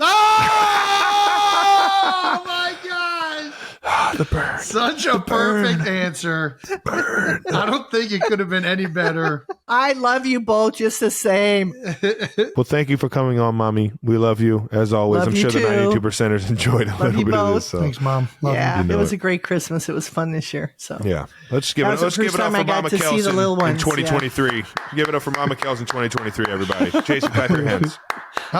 Oh my gosh! The burn. Such a perfect answer. I don't think it could have been any better. I love you both just the same. Well, thank you for coming on, mommy. We love you as always. Love I'm you sure the too. 92%ers enjoyed a little you bit of both. this. So. Thanks, Mom. Love Yeah, You know it was it. a great Christmas. It was fun this year. So Yeah, let's give That it. was the Let's give first it up time for I got Mama to see Kelce the little in ones, 2023. Give it up for Mama Kelce in 2023, everybody. Jason, clap your hands.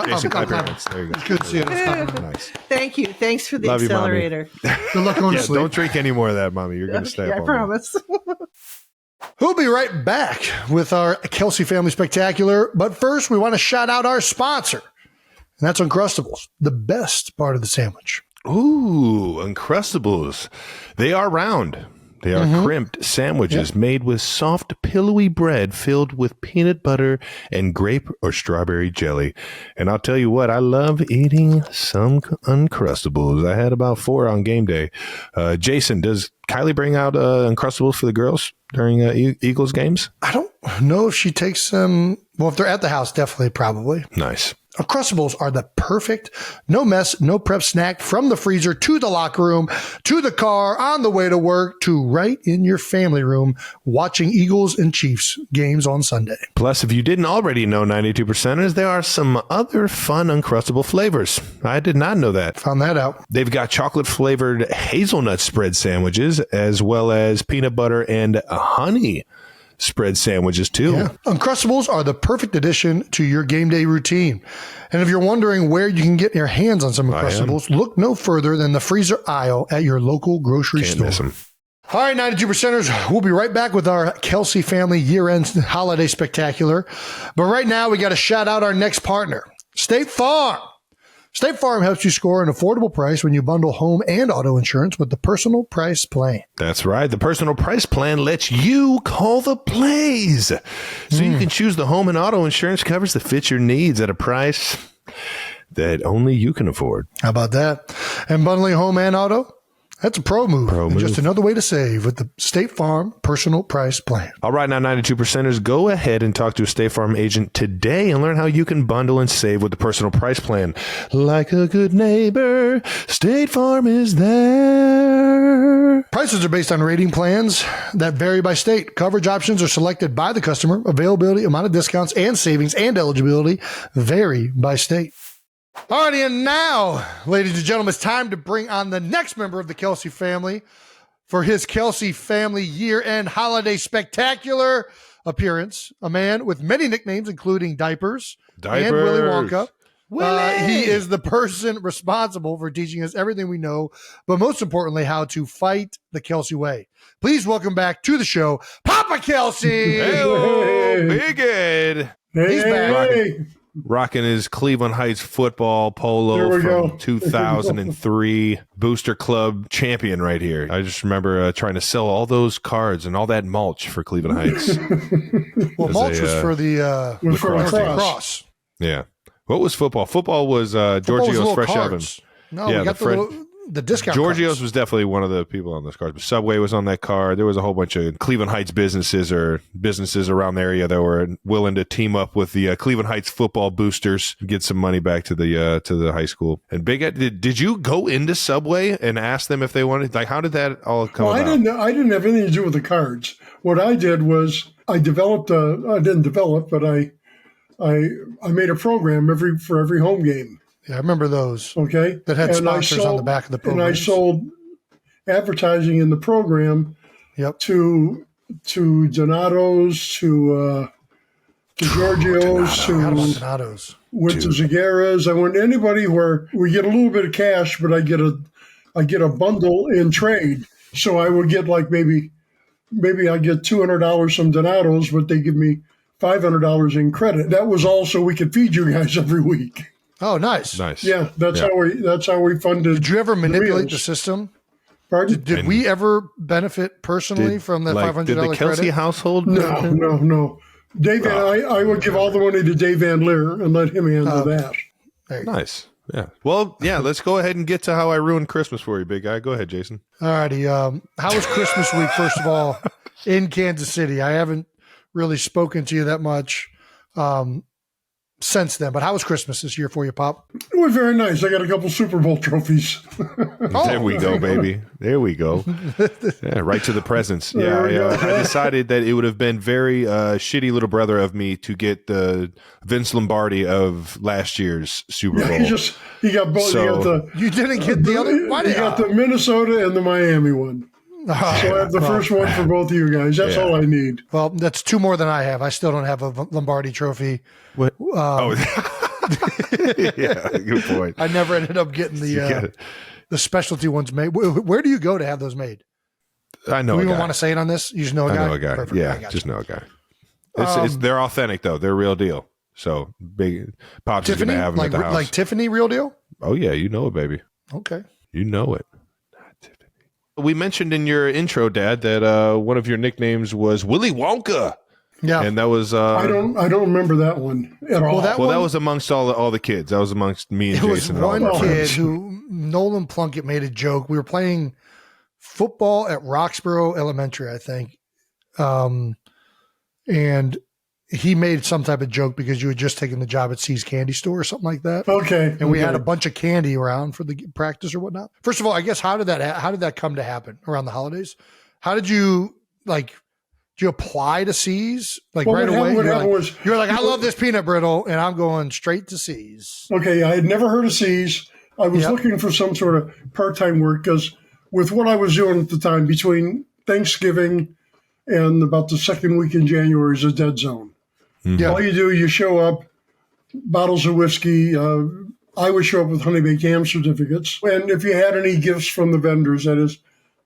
Jason, clap your hands. There you go. It's good seeing us. Nice. thank you. Thanks for the Love you, Mommy. accelerator. Good luck going Yeah, to sleep. don't drink any more of that, mommy. You're going to stay Okay, up I all night. promise. We'll be right back with our Kelce Family Spectacular. But first, we want to shout out our sponsor, and that's Uncrustables, the best part of the sandwich. Ooh, Uncrustables. They are round. They are crimped sandwiches made with soft, pillowy bread filled with peanut butter and grape or strawberry jelly. And I'll tell you what, I love eating some Uncrustables. I had about 4 on game day. Jason, does Kylie bring out Uncrustables for the girls during Eagles games? I don't know if she takes them. Well, if they're at the house, definitely, probably. Nice. Uncrustables are the perfect, no mess, no prep snack from the freezer to the locker room, to the car, on the way to work, to right in your family room watching Eagles and Chiefs games on Sunday. Plus, if you didn't already know 92%ers, there are some other fun Uncrustable flavors. I did not know that. Found that out. They've got chocolate-flavored hazelnut spread sandwiches, as well as peanut butter and honey spread sandwiches, too. Yeah. Uncrustables are the perfect addition to your game day routine. And if you're wondering where you can get your hands on some Uncrustables, look no further than the freezer aisle at your local grocery Can't store. miss 'em. All right, 92%ers, we'll be right back with our Kelce Family year-end holiday spectacular. But right now, we got to shout out our next partner, State Farm. State Farm helps you score an affordable price when you bundle home and auto insurance with the Personal Price Plan. That's right. The Personal Price Plan lets you call the plays. So you can choose the home and auto insurance covers that fit your needs at a price that only you can afford. How about that? And bundling home and auto? That's a pro move. And just another way to save with the State Farm Personal Price Plan. All right, now 92%ers, go ahead and talk to a State Farm agent today and learn how you can bundle and save with the Personal Price Plan. Like a good neighbor, State Farm is there. Prices are based on rating plans that vary by state. Coverage options are selected by the customer. Availability, amount of discounts, and savings and eligibility vary by state. Alrighty, and now, ladies and gentlemen, it's time to bring on the next member of the Kelce family for his Kelce Family year-end holiday spectacular appearance. A man with many nicknames, including Diapers and Willy Wonka. He is the person responsible for teaching us everything we know, but most importantly, how to fight the Kelce way. Please welcome back to the show, Papa Kelce. Hey, Big Ed. He's back. Rocking his Cleveland Heights football polo from 2003 Booster Club champion right here. I just remember trying to sell all those cards and all that mulch for Cleveland Heights. Well, mulch was for the lacrosse. lacrosse. Yeah. What was football? Football was Football was Giorgio's little Fresh cards. Oven. No, Yeah, we got the discount Giorgio's cards. was definitely one of the people on those cards. But Subway was on that card. There was a whole bunch of Cleveland Heights businesses or businesses around the area that were willing to team up with the Cleveland Heights football boosters and get some money back to the high school. And Big Ed, did you go into Subway and ask them if they wanted? Like, how did that all come about? I didn't have anything to do with the cards. What I did was I developed I didn't develop, but I made a program for every home game. Yeah, I remember those. Okay, That had sponsors on the back of the program. and I sold advertising in the program. Yep. To Donato's, to Giorgio's, Donato's. went to Zagara's. I went to anybody where we get a little bit of cash, but I get a bundle in trade. So I would get like maybe I get $200 from Donato's, but they give me $500 in credit. That was all so we could feed you guys every week. Oh, nice. Nice. Yeah, that's how we funded. Did you ever manipulate the meals. system? Pardon? Did we ever benefit personally from that $500 did the Kelce credit? household? No. Dave, I would give all the money to Dave Van Leer and let him handle that. There you go. Nice. Yeah. Well, yeah, let's go ahead and get to how I ruined Christmas for you, big guy. Go ahead, Jason. All righty. How was Christmas week, first of all, in Kansas City? I haven't really spoken to you that much since then, but how was Christmas this year for you, Pop? It was very nice. I got a couple Super Bowl trophies. There we go, baby. There we go. Yeah, right to the presents. Yeah, I decided that it would have been very shitty little brother of me to get the Vince Lombardi of last year's Super Bowl. He got both. So- You didn't get the other one? He got the Minnesota and the Miami one. So I have the first one for both of you guys. That's all I need. Well, that's two more than I have. I still don't have a Lombardi trophy. What? Yeah, good point. I never ended up getting the specialty ones made. Where do you go to have those made? I know Do a we even guy. want to say it on this? You just know a guy? I know a guy. Perfect. I Yeah, got just you. know a guy. They're authentic, though. They're real deal. So big Pops is going Tiffany? to have them at the house. Like Tiffany, real deal? Oh, yeah, you know it, baby. Okay. You know it. We mentioned in your intro, Dad, that one of your nicknames was Willy Wonka. Yeah. And that was I don't remember that one at all. that that one- was amongst all the kids. That was amongst me and It was Jason. And all one of our kid friends. who, Nolan Plunkett, made a joke. We were playing football at Roxborough Elementary, I think. And he made some type of joke because you had just taken the job at C's Candy Store or something like that. Okay. And we had a bunch of candy around for the practice or whatnot. First of all, I guess how did that come to happen around the holidays? How did you did you apply to C's right What away? happened You're like, I love this peanut brittle, and I'm going straight to C's. Okay, I had never heard of C's. I was Yep. looking for some sort of part-time work because with what I was doing at the time, between Thanksgiving and about the second week in January is a dead zone. Yeah. All you do, you show up, bottles of whiskey. I would show up with honey baked ham certificates. And if you had any gifts from the vendors, that is,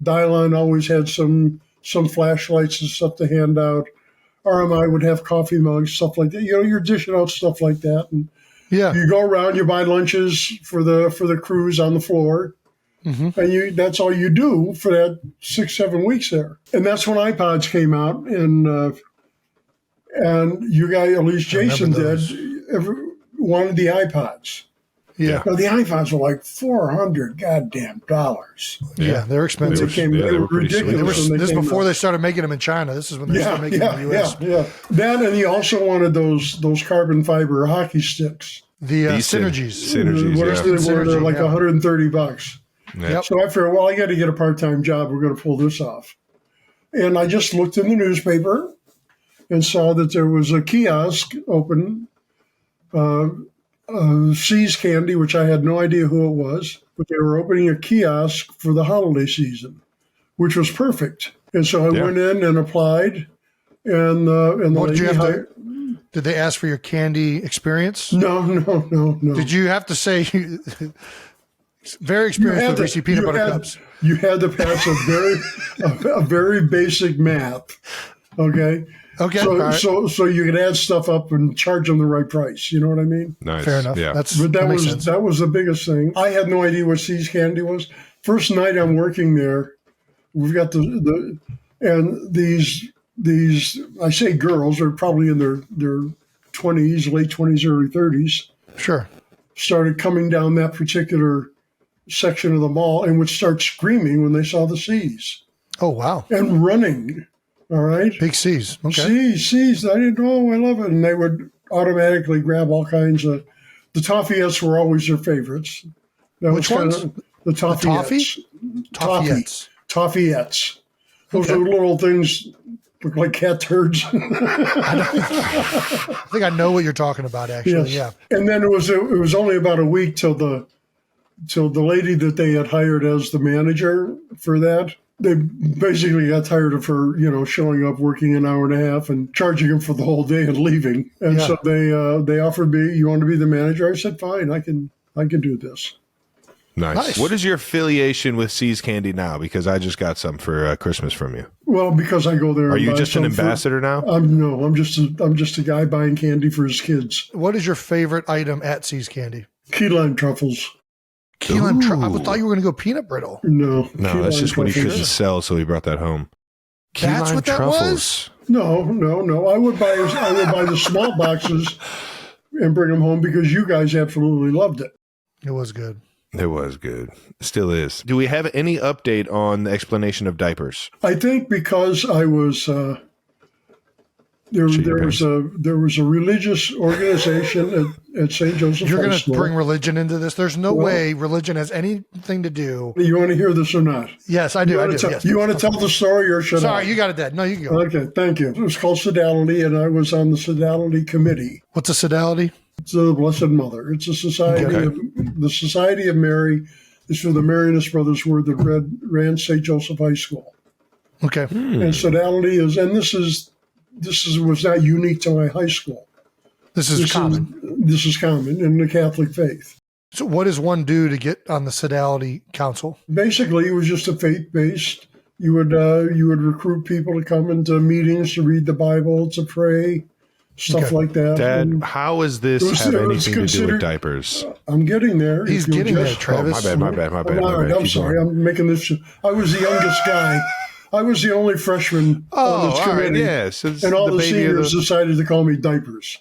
Dylan always had some flashlights and stuff to hand out. RMI would have coffee mugs, stuff like that. You're dishing out stuff like that. And Yeah. you go around, you buy lunches for the crews on the floor. Mm-hmm. And that's all you do for that 6-7 weeks there. And that's when iPods came out. And you guys, at least Jason did, wanted the iPods. Yeah. Now, the iPods were like $400 goddamn dollars. Yeah. They're expensive. They were pretty sweet. ridiculous. when This is came before out. they started making them in China. This is when they started making them in the U.S. Yeah. That, and he also wanted those carbon fiber hockey sticks. The These synergies. Synergies, What yeah. else did they were? They're Synergy, like yeah. $130. Yep. So I figured, well, I got to get a part-time job. We're going to pull this off. And I just looked in the newspaper and saw that there was a kiosk open, C's Candy, which I had no idea who it was, but they were opening a kiosk for the holiday season, which was perfect. And so I went in and applied. And the What did you lady have hired- Did they ask for your candy experience? No. Did you have to say very experienced with Reese's peanut butter cups? You had to pass a very basic math. Okay. Okay. So, all right. so you could add stuff up and charge them the right price. You know what I mean? Nice. Fair enough. Yeah. But That makes sense. was the biggest thing. I had no idea what C's Candy was. First night I'm working there, we've got and these I say girls are probably in their 20s, late 20s, early 30s. Sure. Started coming down that particular section of the mall and would start screaming when they saw the C's Oh, wow. and running. All right. Big C's. Okay. C's. I didn't know. I love it. And they would automatically grab all kinds of. The Toffeeettes were always their favorites. That Which ones? The Toffeeettes. Toffeeettes. Toffeeettes. Those Okay. are little things look like cat turds. I think I know what you're talking about, actually. Yes. Yeah. And then it was only about a week till the lady that they had hired as the manager for that. They basically got tired of her, showing up, working an hour and a half, and charging them for the whole day and leaving. And Yeah. so they offered me, "You want to be the manager?" I said, "Fine, I can do this." Nice. What is your affiliation with C's Candy now? Because I just got some for Christmas from you. Well, because I go there. Are and you buy just an some for- ambassador now? I'm just a guy buying candy for his kids. What is your favorite item at C's Candy? Key lime truffles. Key lime Ooh. I thought you were going to go peanut brittle. No, No, key that's lime just what he truffles. couldn't sell, so he brought that home. Key That's lime what that truffles. No. I would buy the small boxes and bring them home because you guys absolutely loved it. It was good. It was good. Still is. Do we have any update on the explanation of diapers? I think because I was there was a religious organization at St. Joseph's You're High going to School. bring religion into this? There's no Well- way religion has anything to do. You want to hear this or not? Yes, I do. I do. Tell- Yes. You want to tell the story or should I? Sorry, you got it dead. No, you can go. Okay, thank you. It was called Sodality, and I was on the Sodality committee. What's a sodality? It's the Blessed Mother. It's a society. Okay. The Society of Mary is for the Marianist brothers who ran St. Joseph High School. Okay. And Sodality was not unique to my high school. This is common. This is common in the Catholic faith. So what does one do to get on the Sodality Council? Basically, it was just a faith-based. You would recruit people to come into meetings to read the Bible, to pray, stuff Okay. like that. Dad, And how does this It was- have it was anything to do with considered- diapers? I'm getting there. He's If you'll getting there, just- Travis. Oh, my bad. All right, I'm Keep sorry. going. I'm making this. I was the youngest guy. I was the only freshman on this all right, committee. yeah. So it's And all the baby of seniors decided to call me Diapers.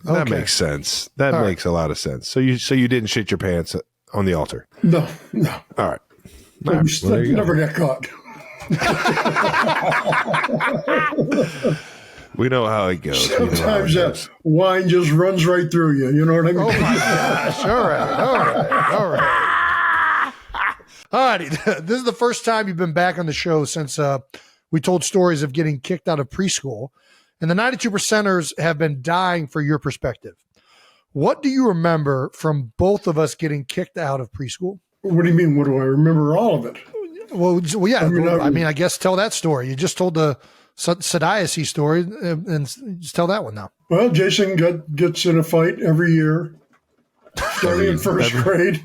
That Okay. makes sense. That All right. makes a lot of sense. So you didn't shit your pants on the altar. No. All right. I Well, there you go. never got caught. We know how it goes. We know how it Sometimes goes. that wine just runs right through you. You know what I mean? Oh my gosh. All right. All righty. This is the first time you've been back on the show since we told stories of getting kicked out of preschool. And the 92%ers have been dying for your perspective. What do you remember from both of us getting kicked out of preschool? What do you mean? What do I remember? All of it. Well, yeah. I mean, I guess tell that story. You just told the Sodiacy story, and just tell that one now. Well, Jason gets in a fight every year, starting in first grade.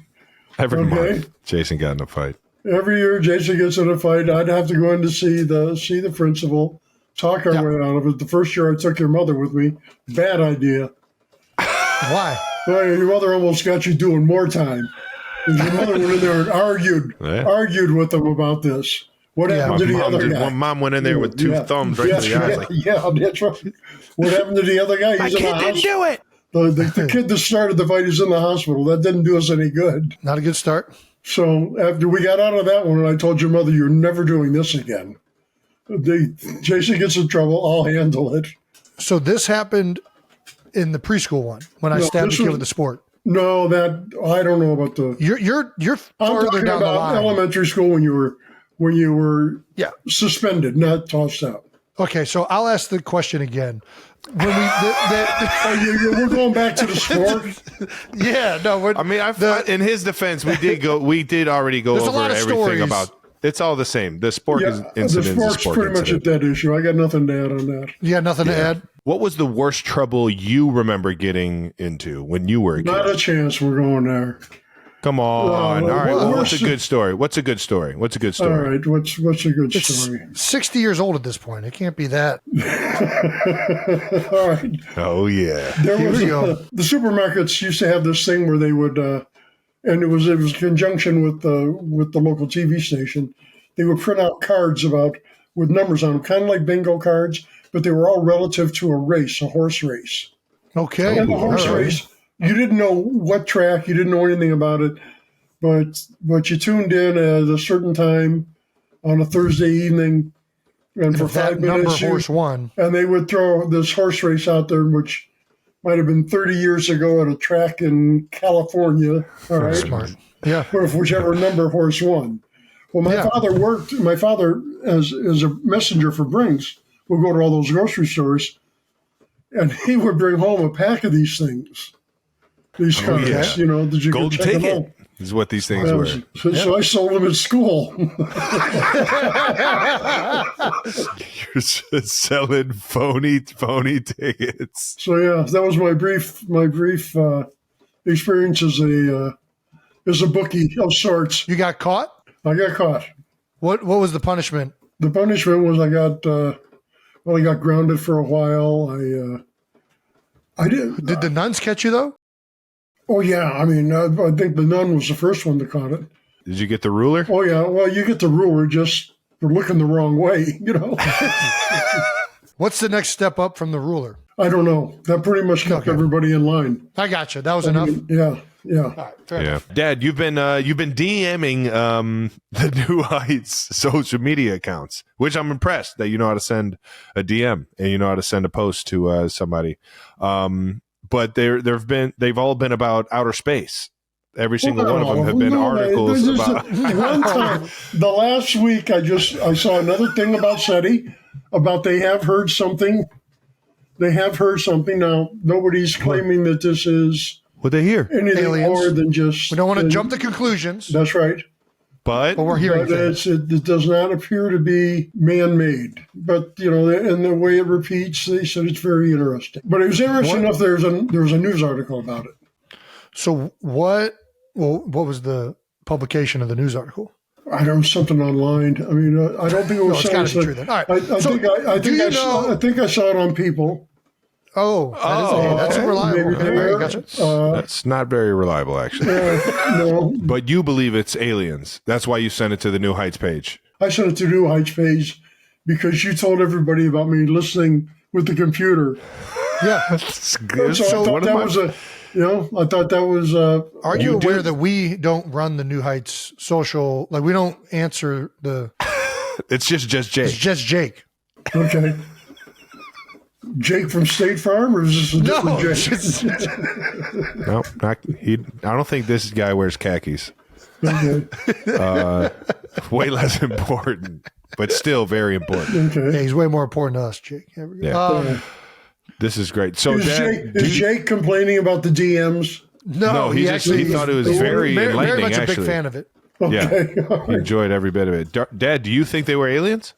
Every Okay. month, Jason got in a fight. Every year, Jason gets in a fight. I'd have to go in to see the principal, talk our way out of it. The first year, I took your mother with me. Bad idea. Why? Well, your mother almost got you doing more time. And your mother went in there and argued with them about this. What happened to the other guy? One mom went in there with two thumbs right to the eyes. Like, Yeah, that's right. What happened to the other guy? He's in the hospital. do it. The kid that started the fight is in the hospital. That didn't do us any good. Not a good start. So after we got out of that one, and I told your mother, you're never doing this again. Jason gets in trouble. I'll handle it. So this happened in the preschool one when I No, stabbed the this kid was- with the sport. No, I don't know about the. You're I'm farther talking down the about line. elementary school when you were Yeah. suspended, not tossed out. Okay, so I'll ask the question again. When we, We're going back to the sport. yeah, no. I mean, in his defense, we did already go There's a over lot of everything stories. about. It's all the same. The sport Yeah, the incident is a sport's sport pretty much a incident. dead issue. I got nothing to add on that. You got nothing to add? What was the worst trouble you remember getting into when you were a kid? Not a chance. We're going there. Come on. Well, All right. well, What's a worst- good story? What's a good story? All right. What's a good story? 60 years old at this point. It can't be that. All right. Oh yeah. Here we go. The supermarkets used to have this thing where they would, and it was in conjunction with the local TV station. They would print out cards with numbers on them, kind of like bingo cards, but they were all relative to a race, a horse race. Okay. And the horse All right. race, you didn't know what track, you didn't know anything about it. but you tuned in at a certain time on a Thursday evening, and for 5 minutes, horse won. And they would throw this horse race out there, which might have been 30 years ago at a track in California. All right, Smart. Yeah. or if whichever number horse won. Well, my father, as a messenger for Brinks, would go to all those grocery stores, and he would bring home a pack of these things. These cards, yeah. That you Golden could check them ticket out. is what these things were. So I sold them at school. You're just selling phony tickets. So yeah, that was my brief experience as a bookie of sorts. You got caught? I got caught. What was the punishment? The punishment was I got grounded for a while. I did. Did the nuns catch you though? Oh yeah, I mean, I think the nun was the first one that caught it. Did you get the ruler? Oh yeah, well, you get the ruler just for looking the wrong way, What's the next step up from the ruler? I don't know. That pretty much kept everybody in line. I got you. That was enough. Yeah. All right, fair enough. Dad, you've been DMing the New Heights social media accounts, which I'm impressed that you know how to send a DM and you know how to send a post to somebody. But they've all been about outer space. Every single one of them have been articles about. One time, the last week, I saw another thing about SETI, about they have heard something. They have heard something. Now, nobody's claiming that this is What they hear? anything Aliens. more than just. We don't want to jump to conclusions, That's right. But but we're hearing But things. it does not appear to be man-made. But, and the way it repeats, they said it's very interesting. But it was interesting enough there was a news article about it. So what was the publication of the news article? I don't know, something online. I mean, I don't think it was. it's gotta be true then. All right. I think I saw it on People. Oh, that's reliable. maybe Okay, there. gotcha. that's not very reliable, actually. No, But you believe it's aliens. That's why you sent it to the New Heights page. I sent it to New Heights page because you told everybody about me listening with the computer. Yeah. So I thought that was I thought that was. Are you aware that we don't run the New Heights social? Like we don't answer the. It's just It's Jake. just Jake. Okay. Jake from State Farm, or is this a different No, Jake? No, not he. I don't think this guy wears khakis. Okay. Way less important, but still very important. Okay. yeah, he's way more important to us, Jake. There we go. Yeah. This is great. So, Is Dad, Jake complaining about the DMs? No, he thought it was very enlightening. Very much a actually, big fan of it. Okay. yeah, he enjoyed every bit of it. Dad, do you think they were aliens?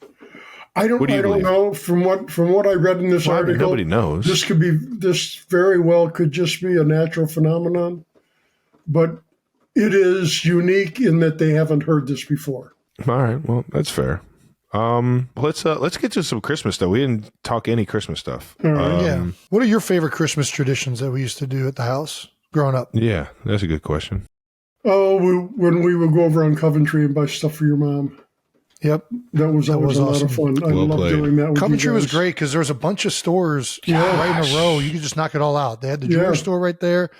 I don't believe? know. From what I read in this article, nobody knows. This very well could just be a natural phenomenon, but it is unique in that they haven't heard this before. All right, well, that's fair. Let's get to some Christmas stuff. We didn't talk any Christmas stuff. Yeah. What are your favorite Christmas traditions that we used to do at the house growing up? Yeah, that's a good question. Oh, when we would go over on Coventry and buy stuff for your mom. Yep. That was always a lot of fun. I Well loved played. doing that with Coventry you was guys. great because there was a bunch of stores right in a row. You could just knock it all out. They had the jewelry Yeah. store right there.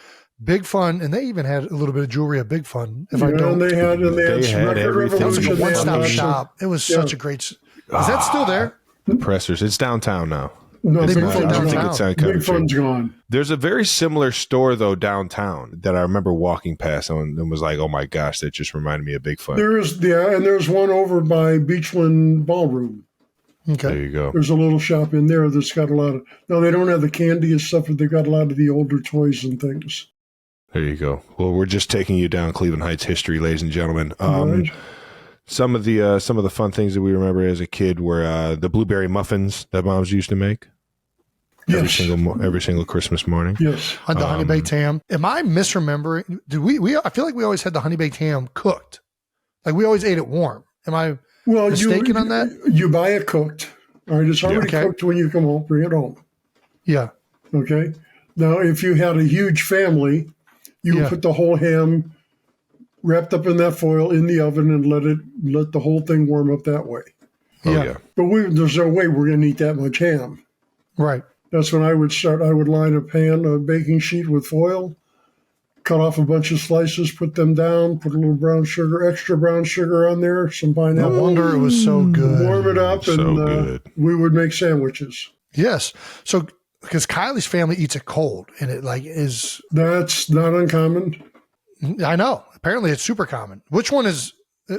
Big Fun, and they even had a little bit of jewelry at Big Fun. If I Yeah, don't, and they had They had Record everything. that was like a Revolution. They had one-stop lots of- shop. It was such a great. Is that still there? The Pressers. It's downtown now. No, They Big moved it Fun's I don't think downtown. it's on Big Coventry. Fun's gone. There's a very similar store though downtown that I remember walking past and was like, "Oh my gosh, that just reminded me of Big Fun." And there's one over by Beachland Ballroom. Okay. There you go. There's a little shop in there that's got a lot of. No, they don't have the candy and stuff, but they've got a lot of the older toys and things. There you go. Well, we're just taking you down Cleveland Heights history, ladies and gentlemen. Right. Some of the fun things that we remember as a kid were the blueberry muffins that moms used to make every single Christmas morning. Yes. On the honey baked ham. Am I misremembering? Did we? I feel like we always had the honey baked ham cooked. Like we always ate it warm. Am I mistaken on that? You buy it cooked. All right, it's already Okay. cooked when you come home. Bring it home. Yeah. Okay. Now, if you had a huge family, you would put the whole ham wrapped up in that foil in the oven and let the whole thing warm up that way. Oh Yeah. yeah. But there's no way we're going to eat that much ham. Right. That's when I would start. I would line a baking sheet with foil, cut off a bunch of slices, put them down, put a little brown sugar, extra brown sugar on there, some pineapple. No wonder it was so good. Warm it up, and we would make sandwiches. Yes. So, because Kylie's family eats it cold, and it like is. That's not uncommon. I know. Apparently, it's super common. Which one is?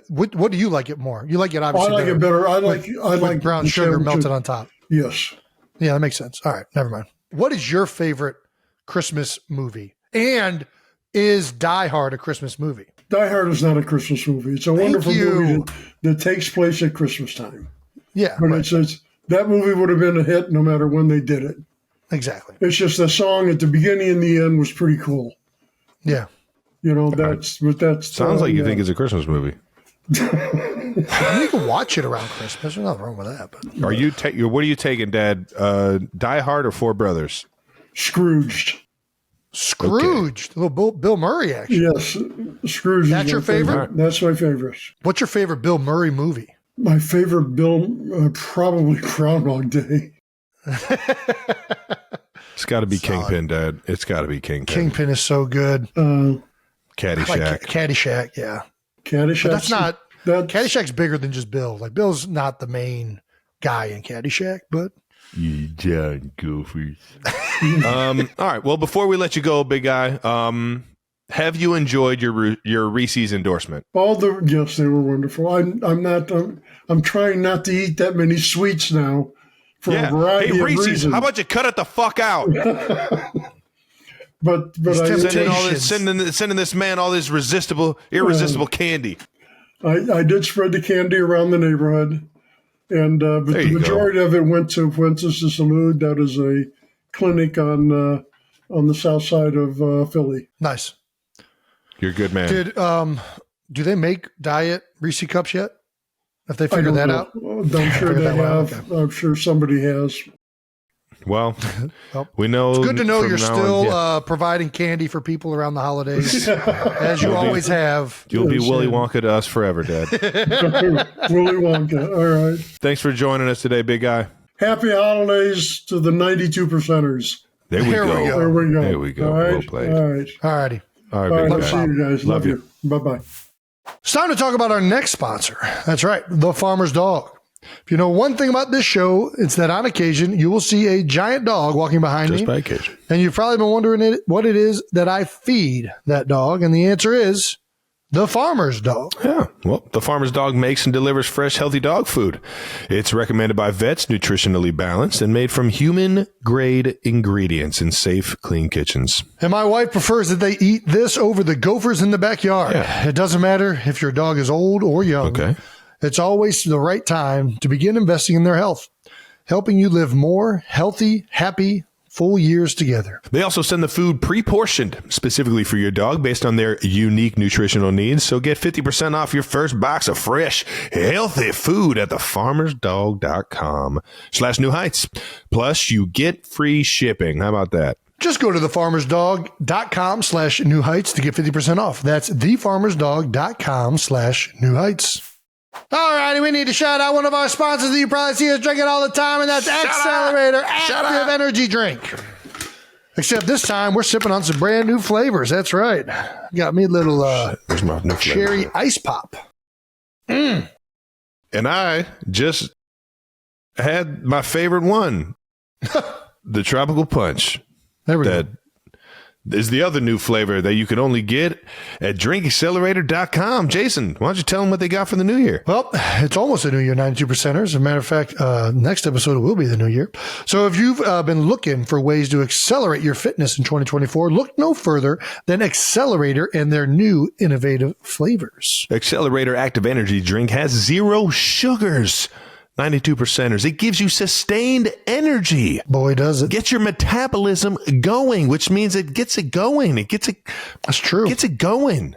What do you like it more? You like it obviously. I like it better. I like brown sugar melted on top. Yes. Yeah, that makes sense. All right, never mind. What is your favorite Christmas movie? And is Die Hard a Christmas movie? Die Hard is not a Christmas movie. It's a wonderful movie that takes place at Christmas time. Yeah, but it's that movie would have been a hit no matter when they did it. Exactly. It's just the song at the beginning and the end was pretty cool. Yeah. You know, that's sounds like you think it's a Christmas movie. You can watch it around Christmas. There's nothing wrong with that. But what are you taking, Dad? Die Hard or Four Brothers? Scrooged. Scrooged. Okay. Little Bill Murray action. Yes. Scrooge. That's your favorite? That's my favorite. What's your favorite Bill Murray movie? My favorite probably Groundhog Day. It's got to be Kingpin, Dad. It's got to be Kingpin. Kingpin is so good. Caddyshack. Like Caddyshack, yeah. Caddyshack. But that's not. Caddyshack's bigger than just Bill. Like Bill's not the main guy in Caddyshack, but you John Gophers. All right. Well, before we let you go, big guy, have you enjoyed your Reese's endorsement? Yes, they were wonderful. I'm trying not to eat that many sweets now for a variety of Reese's, reasons. how about you cut it the fuck out? but sending this man all this irresistible candy. I did spread the candy around the neighborhood, and but the majority of it went to Fuentes de Salud. That is a clinic on the south side of Philly. Nice. You're a good man. Do they make diet Reese cups yet? Have they figured that out? I'm sure they have. Okay. I'm sure somebody has. Well, we know. It's good to know you're still providing candy for people around the holidays, as you always have. You'll be Willy Wonka to us forever, Dad. Willy Wonka. All right. Thanks for joining us today, big guy. Happy holidays to the 92%ers. There we go. There we go. All right. Well played. All right. All righty. All right, big guy. See you guys. Love you. Bye-bye. It's time to talk about our next sponsor. That's right, The Farmer's Dog. If you know one thing about this show, it's that on occasion you will see a giant dog walking behind me. Just by occasion. And you've probably been wondering what it is that I feed that dog. And the answer is The Farmer's Dog. Yeah. Well, The Farmer's Dog makes and delivers fresh, healthy dog food. It's recommended by vets, nutritionally balanced, and made from human-grade ingredients in safe, clean kitchens. And my wife prefers that they eat this over the gophers in the backyard. Yeah. It doesn't matter if your dog is old or young. Okay. It's always the right time to begin investing in their health, helping you live more healthy, happy, full years together. They also send the food pre-portioned specifically for your dog based on their unique nutritional needs. So get 50% off your first box of fresh, healthy food at thefarmersdog.com/New Heights. Plus, you get free shipping. How about that? Just go to thefarmersdog.com/New Heights to get 50% off. That's thefarmersdog.com/New Heights. All righty, we need to shout out one of our sponsors that you probably see us drinking all the time, and that's Accelerator Active Energy Drink. Except this time, we're sipping on some brand new flavors. That's right. Got me a little cherry ice pop. And I just had my favorite one, the Tropical Punch. There we go. Is the other new flavor that you can only get at drinkaccelerator.com. Jason, why don't you tell them what they got for the new year? Well, it's almost a new year, 92%ers. As a matter of fact, next episode will be the new year. So if you've been looking for ways to accelerate your fitness in 2024, look no further than Accelerator and their new innovative flavors. Accelerator Active Energy Drink has 0 sugars. 92%ers. It gives you sustained energy. Boy, does it. Get your metabolism going, which means it gets it going. That's true. Gets it going.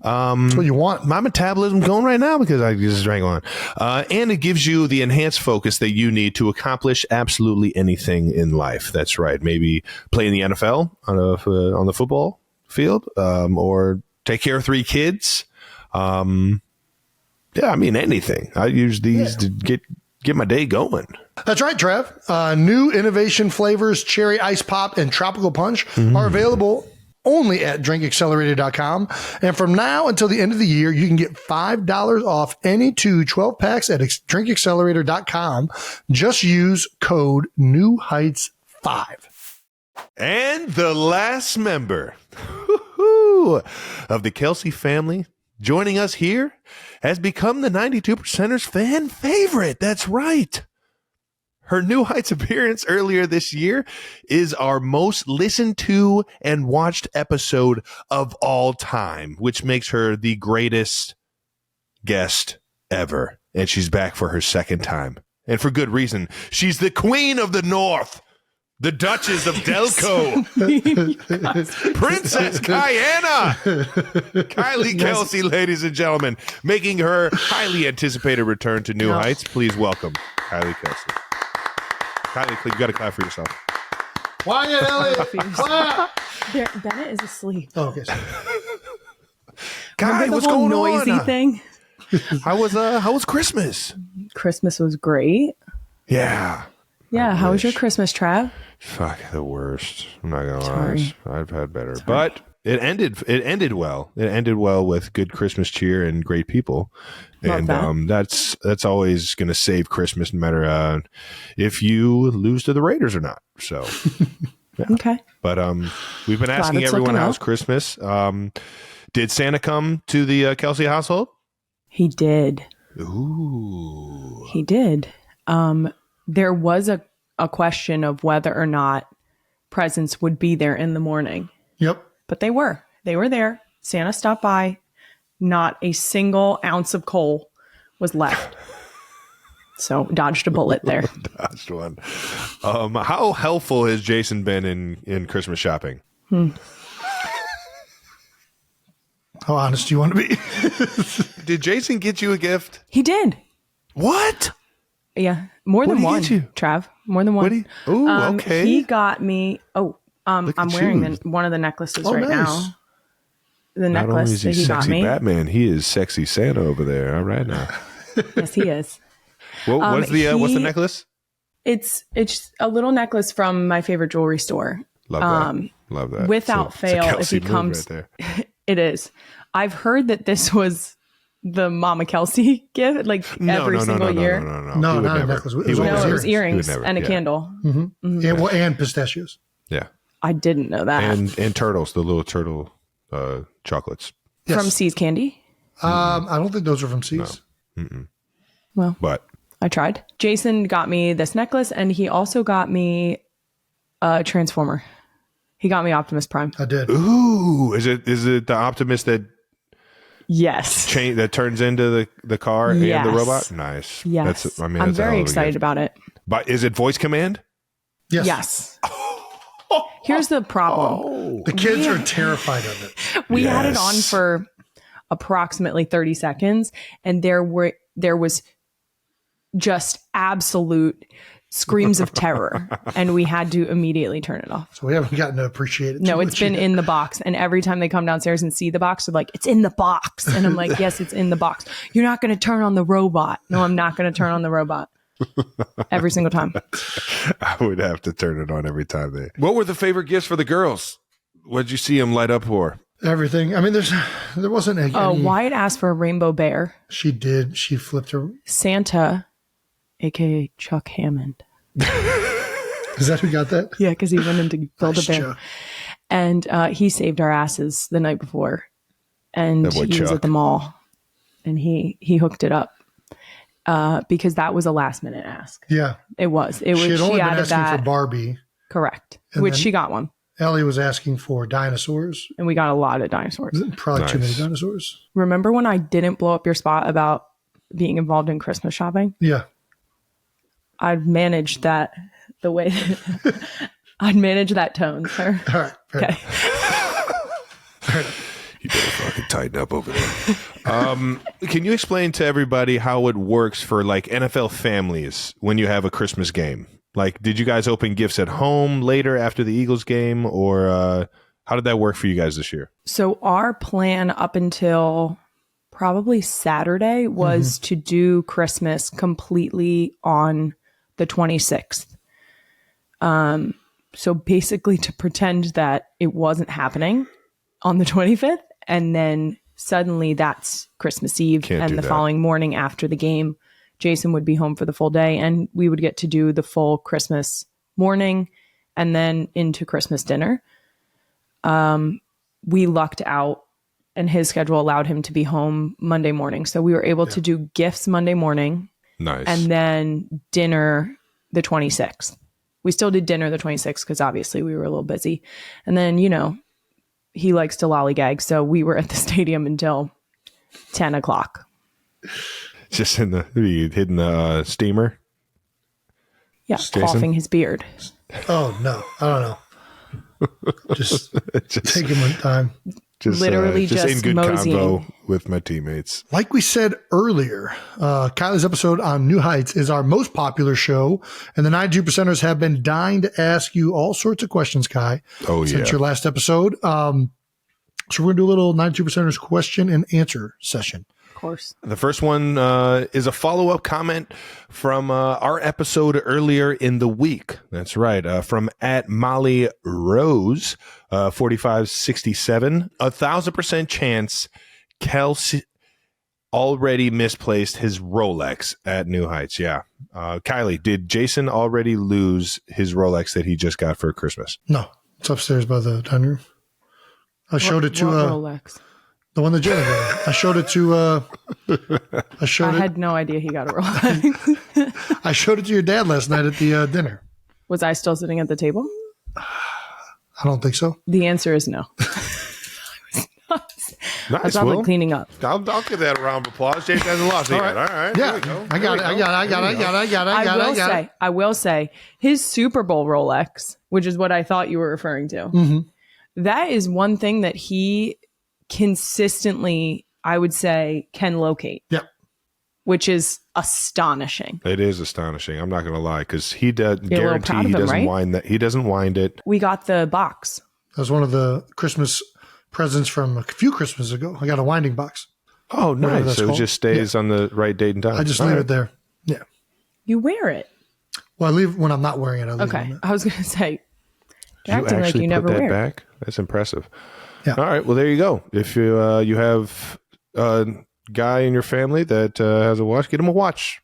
That's what you want. My metabolism going right now because I just drank one. And it gives you the enhanced focus that you need to accomplish absolutely anything in life. That's right. Maybe play in the NFL on the football field, or take care of 3 kids. Yeah, I mean, anything. I use these to get my day going. That's right, Trev. New innovation flavors, cherry ice pop and tropical punch are available only at drinkaccelerator.com. And from now until the end of the year, you can get $5 off any 2 12-packs at drinkaccelerator.com. Just use code NEWHEIGHTS5. And the last member of the Kelce family joining us here has become the 92%ers fan favorite. That's right. Her New Heights appearance earlier this year is our most listened to and watched episode of all time, which makes her the greatest guest ever. And she's back for her second time. And for good reason. She's the Queen of the North, the Duchess of Delco, Princess Diana, Kylie Kelce, ladies and gentlemen, making her highly anticipated return to New Heights. Please welcome Kylie Kelce. Kylie, you got to clap for yourself. Quiet, Elliot. Clap. Bennett is asleep. Oh, okay. Kai, what's the whole going noisy on? thing. How was Christmas? Christmas was great. Yeah. Yeah. How was your Christmas, Trav? Fuck, the worst. I'm not gonna Sorry. lie. I've had better, but it ended well. It ended well with good Christmas cheer and great people, Love and that's always gonna save Christmas, no matter if you lose to the Raiders or not. So, yeah. Okay. But we've been asking it's everyone looking how's up. Christmas. Did Santa come to the Kelce household? He did. Ooh. He did. There was a question of whether or not presents would be there in the morning, Yep. but they were there. Santa stopped by. Not a single ounce of coal was left. So dodged a bullet there. Dodged one. How helpful has Jason been in Christmas shopping? How honest do you want to be? Did Jason get you a gift? He did. What? Yeah. More than did he one, get you? Trav. More than one. What did he? Ooh, okay. He got me. I'm at wearing you. one of the necklaces Oh, right nice. now. The Not only necklace is he that he got sexy me. Batman, he is sexy Santa over there. All right now. Yes, he is. What's the necklace? It's a little necklace from my favorite jewelry store. Love that. Love that. Without It's a fail, Kelce if he move comes, right there. it is. I've heard that this was the Mama Kelce gift, like every single year. No, He would not a never. necklace. It He was would all No, never. it was He would earrings never, and a yeah. candle. And pistachios. Yeah, I didn't know that. and turtles, the little turtle chocolates. Yes. From C's Candy. I don't think those are from C's. Well, But I tried. Jason got me this necklace, and he also got me a Transformer. He got me Optimus Prime. I did. ooh, is it the Optimus that Yes. that turns into the car Yes. and the robot? Nice. Yes. That's I'm that's a very hell of a excited gift. about it. But is it voice command? Yes. Yes. Here's the problem. The kids are terrified of it. We had it on Yes. for approximately 30 seconds, and there was just absolute screams of terror, and we had to immediately turn it off. So we haven't gotten to appreciate it. No, too it's much been yet. in the box, and every time they come downstairs and see the box, they're like, "It's in the box," and I'm like, "Yes, it's in the box. You're not going to turn on the robot." No, I'm not going to turn on the robot. Every single time. I would have to turn it on every time they. What were the favorite gifts for the girls? What did you see them light up for? Everything. I mean, there wasn't any. Oh, Wyatt asked for a rainbow bear. She did. She flipped her. Santa, aka Chuck Hammond. Is that who got that? Yeah, because he went in to build Nice a bear. joke. And he saved our asses the night before. And That boy he was Chuck. at the mall. And he hooked it up. Because that was a last minute ask. Yeah. It was. It was. She had only been added asking that. for Barbie. Correct. And Which then- she got one. Ellie was asking for dinosaurs. And we got a lot of dinosaurs. Probably too many Nice. dinosaurs. Remember when I didn't blow up your spot about being involved in Christmas shopping? Yeah. I'd managed that the way I'd manage that tone, sir. All right. Fair Okay. You better fucking tighten up over there. Can you explain to everybody how it works for like NFL families when you have a Christmas game? Like, did you guys open gifts at home later after the Eagles game, or how did that work for you guys this year? So our plan up until probably Saturday was to do Christmas completely on the 26th. So basically to pretend that it wasn't happening on the 25th. And then suddenly that's Christmas Eve. Can't and do the that. following morning after the game, Jason would be home for the full day and we would get to do the full Christmas morning and then into Christmas dinner. We lucked out and his schedule allowed him to be home Monday morning. So we were able to do gifts Monday morning. Nice. And then dinner the 26th. We still did dinner the 26th because obviously we were a little busy. And then, you know, he likes to lollygag. So we were at the stadium until 10 o'clock. Just hitting the steamer. Yeah, Jason? coughing his beard. Oh, no. I don't know. Just taking my time. Literally just in good moseying. convo with my teammates. Like we said earlier, Kylie's episode on New Heights is our most popular show, and the 92%ers have been dying to ask you all sorts of questions, Kai, since your last episode. So we're going to do a little 92%ers question and answer session. Of course. The first one is a follow-up comment from our episode earlier in the week. That's right. From at Molly Rose, 4567. 1,000% chance Kelce already misplaced his Rolex at New Heights. Yeah. Kylie, did Jason already lose his Rolex that he just got for Christmas? No, it's upstairs by the dining room. I showed it to Rolex. the one that Jenna got. I showed it to. I had no idea he got a Rolex. I showed it to your dad last night at the dinner. Was I still sitting at the table? I don't think so. The answer is no. I was probably cleaning up. I'll give that a round of applause. Jason hasn't lost it yet. All right. Yeah, I got it. I will say his Super Bowl Rolex, which is what I thought you were referring to. Mm-hmm. That is one thing that he consistently, I would say, can locate. Yep. Which is astonishing. It is astonishing. I'm not going to lie, because he does You're a little guarantee proud of he him, doesn't right? wind that. He doesn't wind it. We got the box. That was one of the Christmas presents from a few Christmases ago. I got a winding box. Oh, Whatever nice. that's So it called. just stays on the right date and time. I just All leave right. it there. Yeah. You wear it. Well, I leave when I'm not wearing it. I leave Okay. it. I was going to say, Did you acting like actually you put never that wear it. back? That's impressive. Yeah. All right. Well, there you go. If you have a guy in your family that has a watch, get him a watch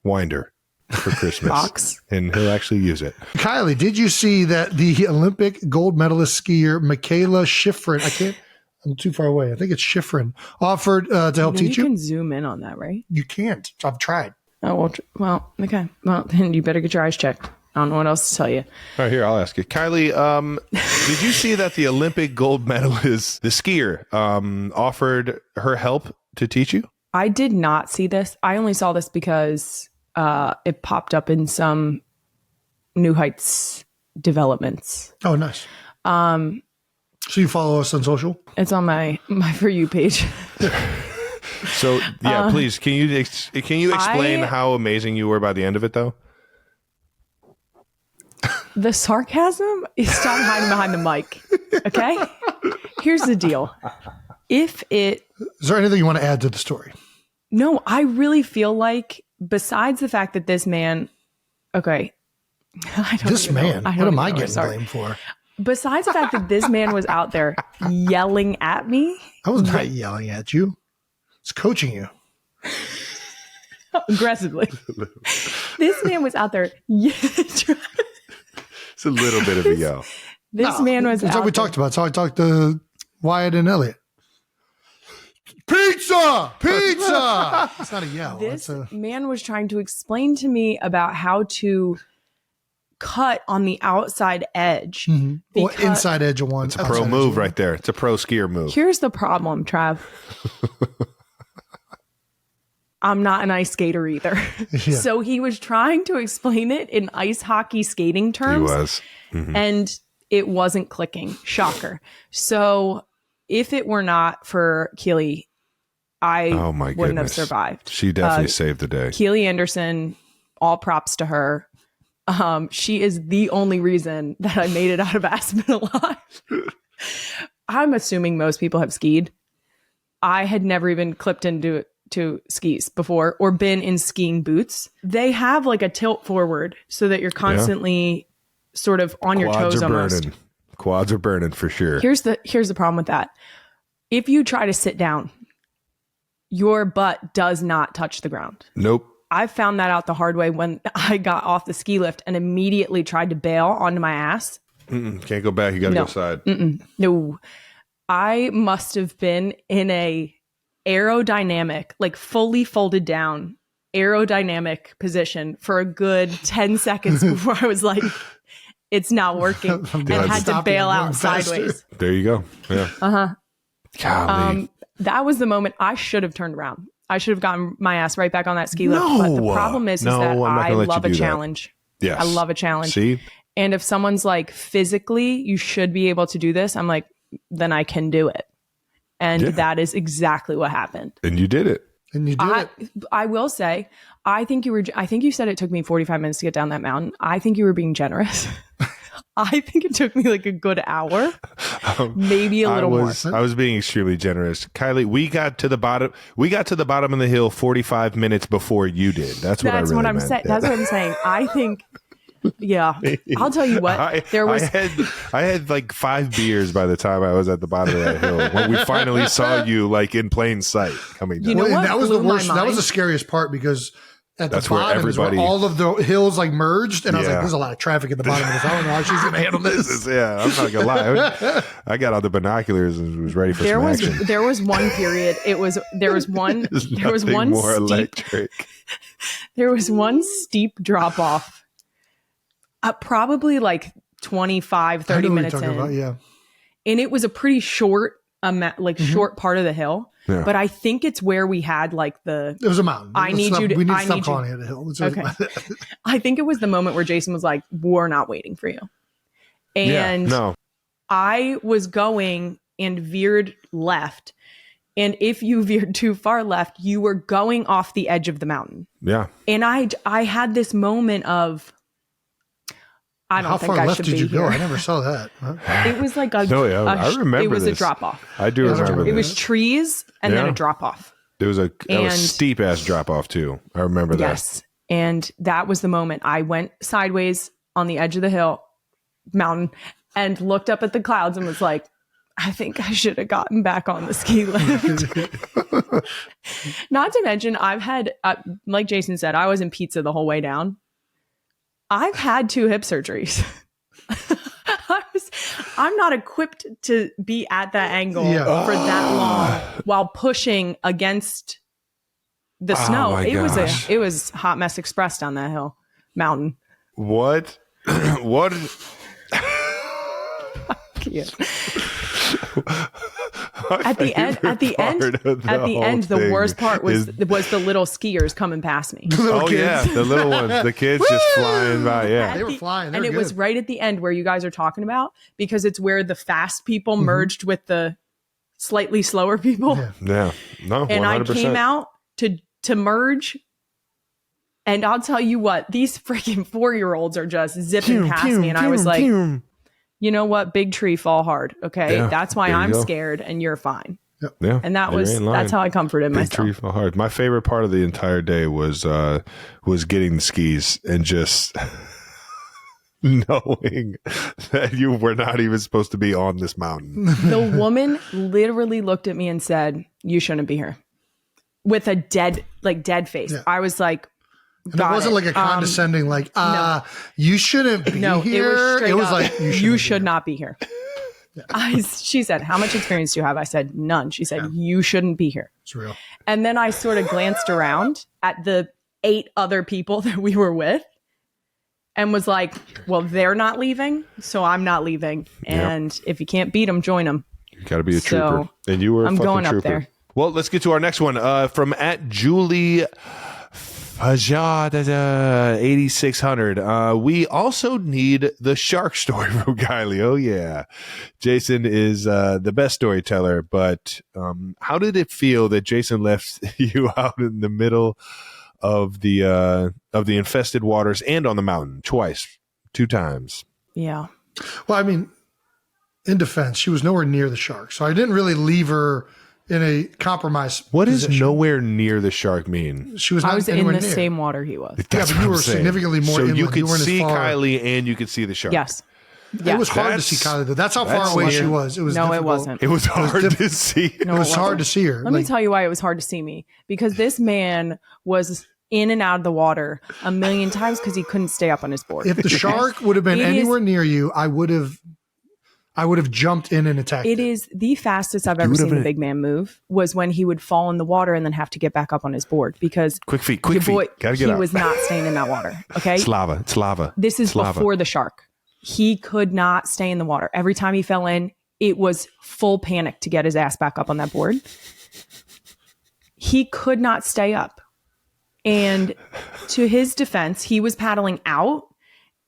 winder for Christmas. Box. And he'll actually use it. Kylie, did you see that the Olympic gold medalist skier Michaela Schifrin, I'm too far away. I think it's Schifrin, offered to help teach You you? can zoom in on that, right? You can't. I've tried. Oh, well, okay. Well, then you better get your eyes checked. I don't know what else to tell you. All right, here, I'll ask you. Kylie, did you see that the Olympic gold medalist, the skier, offered her help to teach you? I did not see this. I only saw this because it popped up in some New Heights developments. Oh, nice. So you follow us on social? It's on my For You page. So, yeah, please, can you explain I- how amazing you were by the end of it, though? The sarcasm is stop hiding behind the mic. Okay? Here's the deal. Is there anything you want to add to the story? No, I really feel like besides the fact that this man, okay. I don't This even know. man? I What don't am even I know. getting Sorry. blamed for? Besides the fact that this man was out there yelling at me I was not yelling at you. It's coaching you. aggressively. This man was out there. It's a little bit of a yell. This man was That's out what we there. talked about. That's how I talked to Wyatt and Elliot. Pizza! Pizza! It's not a yell. This It's a, man was trying to explain to me about how to cut on the outside edge. well, because- inside edge of one. It's a pro move right there. It's a pro skier move. Here's the problem, Trav. I'm not an ice skater either. Yeah. So he was trying to explain it in ice hockey skating He terms. was. Mhm. And it wasn't clicking. Shocker. So if it were not for Keely, I Oh, my wouldn't have goodness. survived. She definitely saved the day. Keely Anderson, all props to her. She is the only reason that I made it out of Aspen alive. I'm assuming most people have skied. I had never even clipped into skis before or been in skiing boots. They have like a tilt forward so that you're constantly sort of on your Quads toes are almost. burning. Quads are burning for sure. Here's the problem with that. If you try to sit down, your butt does not touch the ground. Nope. I found that out the hard way when I got off the ski lift and immediately tried to bail onto my ass. Can't go back. You got to go side. No. I must have been in a aerodynamic, like fully folded down aerodynamic position for a good 10 seconds before I was like, it's not working, and had to bail out sideways. There you go. Yeah. Golly. That was the moment I should have turned around. I should have gotten my ass right back on that ski lift. But the problem is that I love a challenge. Yes. I love a challenge. See? And if someone's like, physically, you should be able to do this, I'm like, then I can do it. And that is exactly what happened. And you did it. And you did it. I will say, I think you said it took me 45 minutes to get down that mountain. I think you were being generous. I think it took me like a good hour, maybe a little more. I was being extremely generous. Kylie, we got to the bottom of the hill 45 minutes before you did. That's what I'm saying. That's what I'm saying. I think, yeah, I'll tell you what, I had like 5 beers by the time I was at the bottom of that hill when we finally saw you like in plain sight coming down. You know what? That was the worst. That was the scariest part because that's where everybody, all of the hills like merged, and I was like, "There's a lot of traffic at the bottom of this. I don't know how she's going to handle this." I'm not gonna lie. I got out the binoculars and was ready for some action. There was one period. There was one more steep, electric. There was one steep drop off, probably like 25, 30 minutes in. And it was a pretty short, short part of the hill. Yeah. But I think it's where we had like it was a mountain. We need to stop calling it a hill. Okay. I think it was the moment where Jason was like, "We're not waiting for you." And I was going and veered left. And if you veered too far left, you were going off the edge of the mountain. Yeah. And I had this moment of, I don't think I should be here. How far left did you go? I never saw that. Huh? It was like I remember it was this. a drop off. I do remember It was trees and then a drop off. It was a steep ass drop off too. I remember that. Yes. And that was the moment I went sideways on the edge of the mountain and looked up at the clouds and was like, I think I should have gotten back on the ski lift. Not to mention, I've had, like Jason said, I was in pizza the whole way down. I've had 2 hip surgeries. I'm not equipped to be at that angle for that long while pushing against the snow. It was hot mess express down that mountain. What? What? At the end, the worst part was the little skiers coming past me. Yeah, the little ones, the kids just flying by. Yeah, they were flying, and it was right at the end where you guys are talking about, because it's where the fast people merged with the slightly slower people. Yeah, no, 100%. And I came out to merge. And I'll tell you what, these freaking 4-year-olds are just zipping past me, and I was like, you know what? Big tree, fall hard. Okay. Yeah, that's why I'm scared and you're fine. Yeah. And that's how I comforted myself. Big tree, fall hard. My favorite part of the entire day was getting the skis and just knowing that you were not even supposed to be on this mountain. The woman literally looked at me and said, "You shouldn't be here," with a dead face. Yeah. I was like, and it wasn't like a condescending, no. You shouldn't be here. It was like, you should not be here. She said, "How much experience do you have?" I said, "None." She said, "You shouldn't be here." It's real. And then I sort of glanced around at the 8 other people that we were with and was like, well, they're not leaving, so I'm not leaving. And if you can't beat them, join them. You got to be a trooper. And you were a fucking going trooper. Up there. Well, let's get to our next one from @Julie Fajad 8600. We also need the shark story from Kylie. Oh yeah, Jason is the best storyteller. But how did it feel that Jason left you out in the middle of the infested waters and on the mountain twice, 2 times? Yeah. Well, I mean, in defense, she was nowhere near the shark, so I didn't really leave her in a compromised What position. Does nowhere near the shark mean? She was not I was in the near. same water he was. That's but you were significantly more so inland. you could weren't see as far. Kylie and you could see the shark. Yes. It was hard to see Kylie, though. That's how far away she was. It was No, difficult. it wasn't. It was hard to see. It was hard to see her. Let me tell you why it was hard to see me. Because this man was in and out of the water a million times because he couldn't stay up on his board. If the shark would have been anywhere near you, I would have jumped in and attacked it. It is the fastest I've ever seen the big man move was when he would fall in the water and then have to get back up on his board because quick feet. Gotta get he out. was not staying in that water. Okay. It's lava. This is lava. before the shark. He could not stay in the water. Every time he fell in, it was full panic to get his ass back up on that board. He could not stay up. And to his defense, he was paddling out.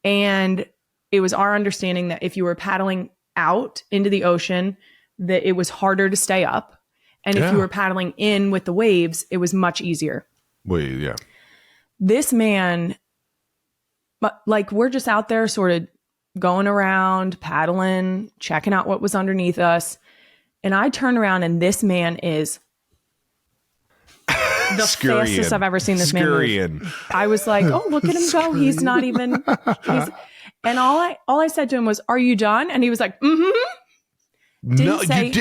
And it was our understanding that if you were paddling out into the ocean, that it was harder to stay up. And if you were paddling in with the waves, it was much easier. Well, yeah. This man, like, we're just out there sort of going around, paddling, checking out what was underneath us. And I turn around and this man is the fastest I've ever seen this man move. I was like, oh, look at him go. He's not even, and all I said to him was, are you done? And he was like, mm-hmm. Didn't say, you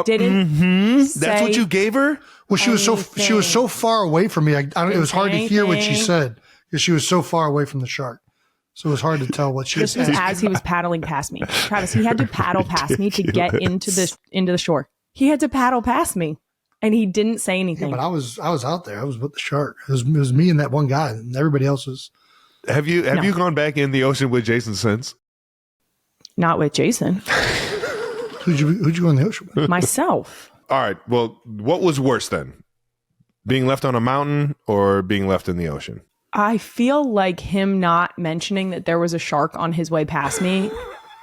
didn't say that's what you gave her? Well, she was so far away from me. It was hard to hear what she said because she was so far away from the shark. So it was hard to tell what she was saying. This was as he was paddling past me. Travis, he had to paddle past me to get into the shore. He had to paddle past me, and he didn't say anything. Yeah, but I was out there. I was with the shark. It was me and that one guy, and everybody else was. Have you gone back in the ocean with Jason since? Not with Jason. Who'd you go in the ocean with? Myself. All right. Well, what was worse then? Being left on a mountain or being left in the ocean? I feel like him not mentioning that there was a shark on his way past me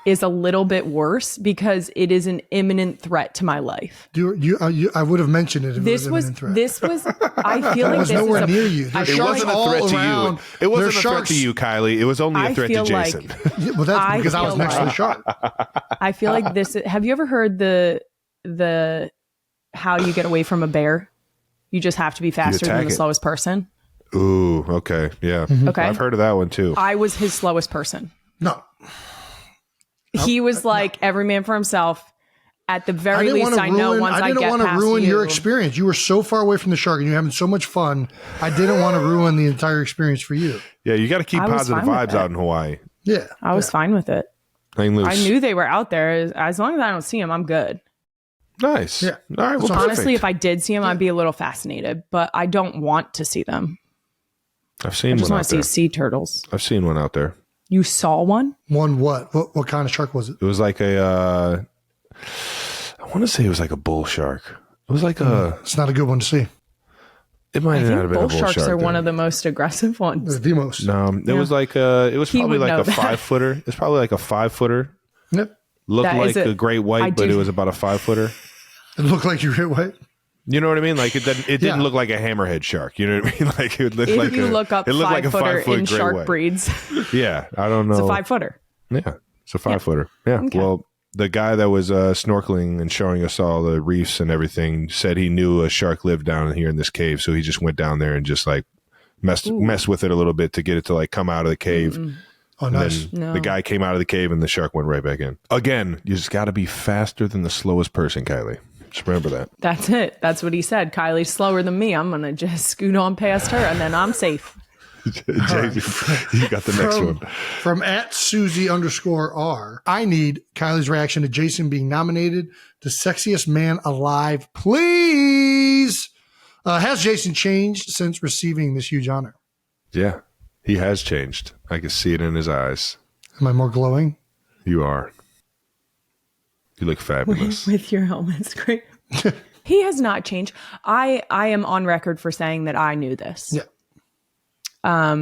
is a little bit worse because it is an imminent threat to my life. I would have mentioned it if it was an imminent threat. This was, I feel like it was this nowhere is near you. It wasn't a threat to you. It wasn't a threat to you, Kylie. It was only a threat to Jason. Well, that's because I was next to the shark. I feel like this. Have you ever heard the how you get away from a bear? You just have to be faster than the slowest person. Ooh, okay. Yeah. Mm-hmm. Okay. I've heard of that one too. I was his slowest person. No. He was like every man for himself. At the very least, I know once I get past you. I didn't want to ruin your experience. You were so far away from the shark and you're having so much fun. I didn't want to ruin the entire experience for you. Yeah, you got to keep positive vibes out in Hawaii. Yeah. I was fine with it. Hang loose. I knew they were out there. As long as I don't see them, I'm good. Nice. Yeah. All right. Well, honestly, if I did see them, I'd be a little fascinated, but I don't want to see them. I've seen one out there. I just want to see sea turtles. I've seen one out there. You saw one? One what? What kind of shark was it? It was like a, I want to say it was like a bull shark. It was like a... It's not a good one to see. It might not have been a bull shark. Bull sharks are one of the most aggressive ones. They're the most. No, it was like it was probably like a 5-footer. It's probably like a 5-footer. Yep. Looked like a great white, but it was about a 5-footer. It looked like you great white. You know what I mean? Like it didn't look like a hammerhead shark. You know what I mean? Like it looked like you look up 5-footer in shark breeds. Yeah, I don't know. It's a 5-footer. Yeah, it's a 5-footer. Yeah. Okay. Well, the guy that was snorkeling and showing us all the reefs and everything said he knew a shark lived down here in this cave, so he just went down there and just like messed with it a little bit to get it to like come out of the cave. Mm-mm. Oh, nice. The guy came out of the cave and the shark went right back in. Again, you just got to be faster than the slowest person, Kylie. Just remember that. That's it. That's what he said. Kylie's slower than me. I'm going to just scoot on past her and then I'm safe. You got the next one. From @Susie_R. I need Kylie's reaction to Jason being nominated to Sexiest Man Alive, please. Has Jason changed since receiving this huge honor? Yeah, he has changed. I can see it in his eyes. Am I more glowing? You are. You look fabulous. With your helmet screen. He has not changed. I am on record for saying that I knew this. Yeah. I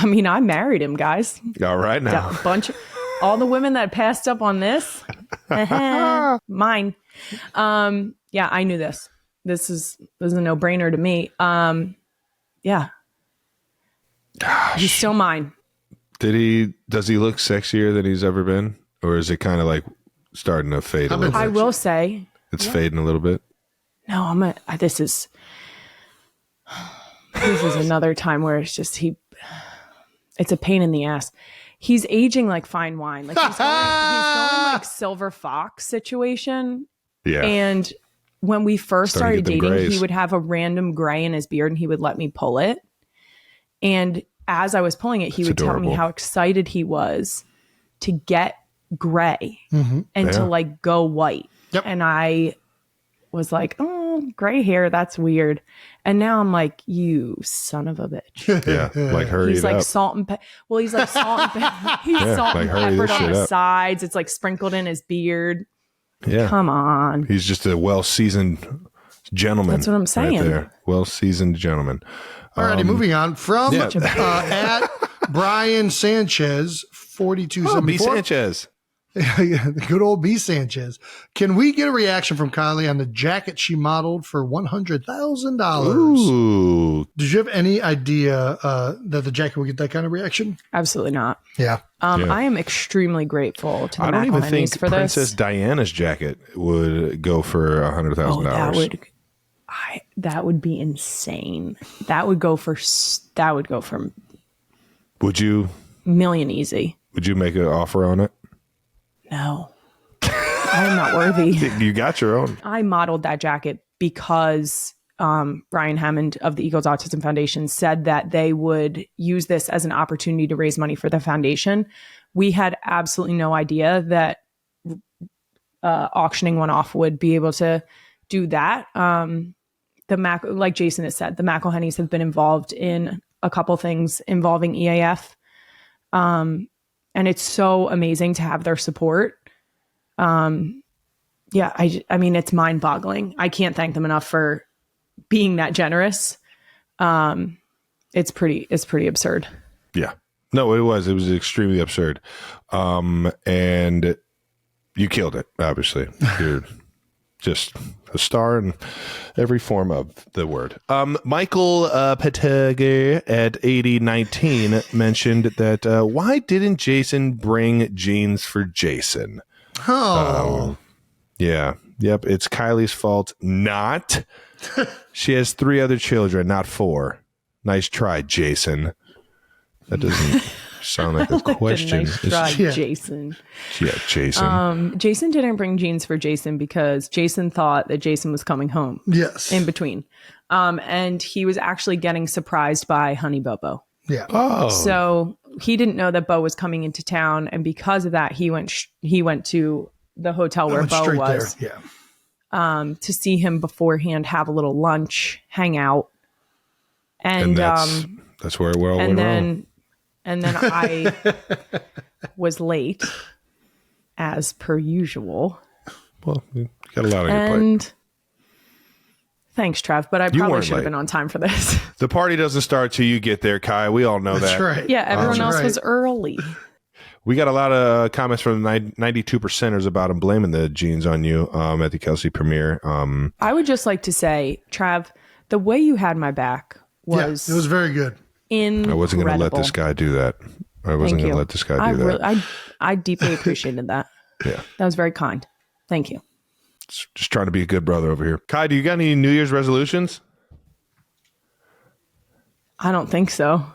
mean, I married him, guys. All right now. All the women that passed up on this, mine. Yeah, I knew this. This is a no-brainer to me. Yeah. Gosh. He's still mine. Does he look sexier than he's ever been? Or is it kind of like starting to fade a little bit? I will say. It's fading a little bit? No, this is another time where it's just it's a pain in the ass. He's aging like fine wine. Like he's going like Silver Fox situation. Yeah. And when we first Starting started to get them dating, grays. he would have a random gray in his beard and he would let me pull it. And as I was pulling it, he would tell me adorable. how excited he was to get gray and Yeah. to like go white. Yep. And I was like, oh, gray hair, that's weird. And now I'm like, you son of a bitch. Yeah. Like hurry He's it like up. salt and pepper. Well, he's like salt and pepper. He's Yeah, salt like, and hurry peppered this on shit the up. sides. It's like sprinkled in his beard. Yeah. Come on. He's just a well-seasoned gentleman. That's what I'm saying. Right there. Well-seasoned gentleman. Alrighty, moving on from yeah. at Brian Sanchez, 4274. Oh, B. Sanchez. The good old B. Sanchez. Can we get a reaction from Kylie on the jacket she modeled for $100,000? Ooh. Did you have any idea that the jacket would get that kind of reaction? Absolutely not. Yeah. Yeah. I am extremely grateful to the I don't even think McElhennys for Princess this. Diana's jacket would go for $100,000. Oh, that would be insane. That would go for Would you million easy. make an offer on it? No, I am not worthy. You got your own. I modeled that jacket because Ryan Hammond of the Eagles Autism Foundation said that they would use this as an opportunity to raise money for the foundation. We had absolutely no idea that auctioning one off would be able to do that. Like Jason has said, the McElhennys have been involved in a couple things involving EAF. And it's so amazing to have their support. Yeah, I mean, it's mind boggling. I can't thank them enough for being that generous. It's pretty absurd. Yeah. No, it was extremely absurd. And you killed it, obviously. You're just a star in every form of the word. Michael Petega at 8019 mentioned that why didn't Jason bring jeans for Jason? Oh. Yeah. Yep. It's Kylie's fault. Not. She has 3 other children, not 4. Nice try, Jason. That doesn't sound like a question. Nice try, Yeah. Jason. Yeah, Jason. Jason didn't bring jeans for Jason because Jason thought that Jason was coming home Yes. in between. And he was actually getting surprised by Honey Bobo. Yeah. Oh. So he didn't know that Bo was coming into town. And because of that, he went to the hotel I where went Bo straight was there. Yeah. to see him beforehand, have a little lunch, hang out. And that's where it all went wrong. And then I was late, as per usual. Well, you got a lot on your plate. And thanks, Trev, but I probably weren't should have late. been on time for this. The party doesn't start till you get there, Kai. We all know That's that. right. Yeah, everyone That's else right. was early. We got a lot of comments from the 92%ers about him blaming the jeans on you at the Kelce premiere. I would just like to say, Trav, the way you had my back was, Yeah, it was very good. incredible. I wasn't going to let this guy do that. I wasn't going to let this guy do that. I deeply appreciated that. Yeah. That was very kind. Thank you. Just trying to be a good brother over here. Kai, do you got any New Year's resolutions? I don't think so.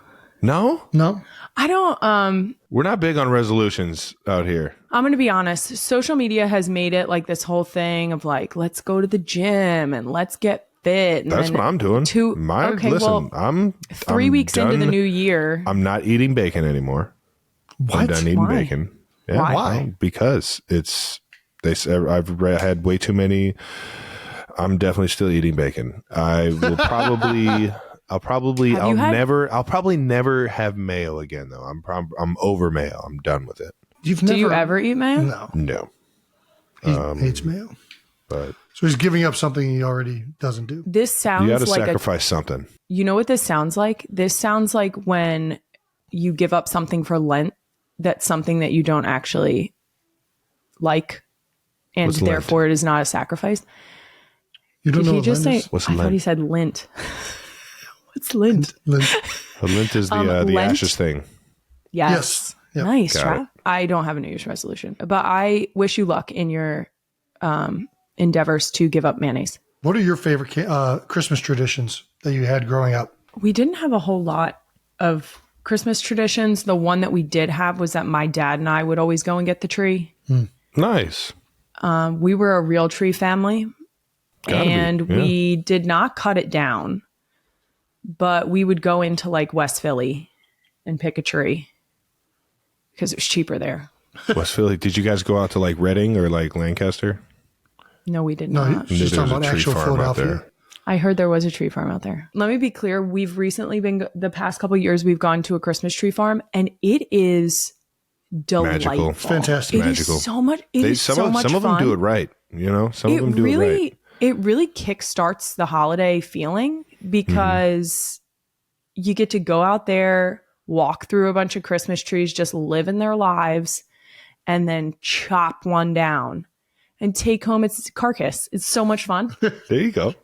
No? No? I don't, We're not big on resolutions out here. I'm going to be honest. Social media has made it like this whole thing of like, let's go to the gym and let's get fit. And That's then what I'm doing. Listen, I'm 3 weeks into the done. new year. I'm not eating bacon anymore. I'm What? done eating Why? bacon. Yeah, Why? Because I've had way too many. I'm definitely still eating bacon. I will probably. I'll probably never have mayo again though. I'm over mayo. I'm done with it. Do you ever eat mayo? No. No. He hates mayo. But So he's giving up something he already doesn't do. This sounds you got to like sacrifice something. you know what this sounds like? This sounds like when you give up something for Lent, that's something that you don't actually like, and What's Lent? therefore it is not a sacrifice. You don't Did know he what just Lent say? is? What's I thought Lent? he said lint. What's lint? Lent. The Lent is the Lent? ashes thing. Yes. Yep. Nice, Got Trav. I don't have a New Year's resolution, but I wish you luck in your endeavors to give up mayonnaise. What are your favorite Christmas traditions that you had growing up? We didn't have a whole lot of Christmas traditions, the one that we did have was that my dad and I would always go and get the tree. Nice. We were a real tree family. Gotta be, yeah. We did not cut it down, but we would go into like West Philly and pick a tree because it was cheaper there. West Philly. Did you guys go out to like Reading or like Lancaster? No, we did No, not. she's talking about actual Philadelphia. I heard there was a tree farm out there. Let me be clear. We've recently been, the past couple of years, we've gone to a Christmas tree farm and it is delightful. Magical. It's fantastic. It Magical. is so much. It is so much fun. Some of them do it right. You know, some of them do it right. It really kickstarts the holiday feeling because you get to go out there, walk through a bunch of Christmas trees, just living their lives, and then chop one down and take home its carcass. It's so much fun. There you go.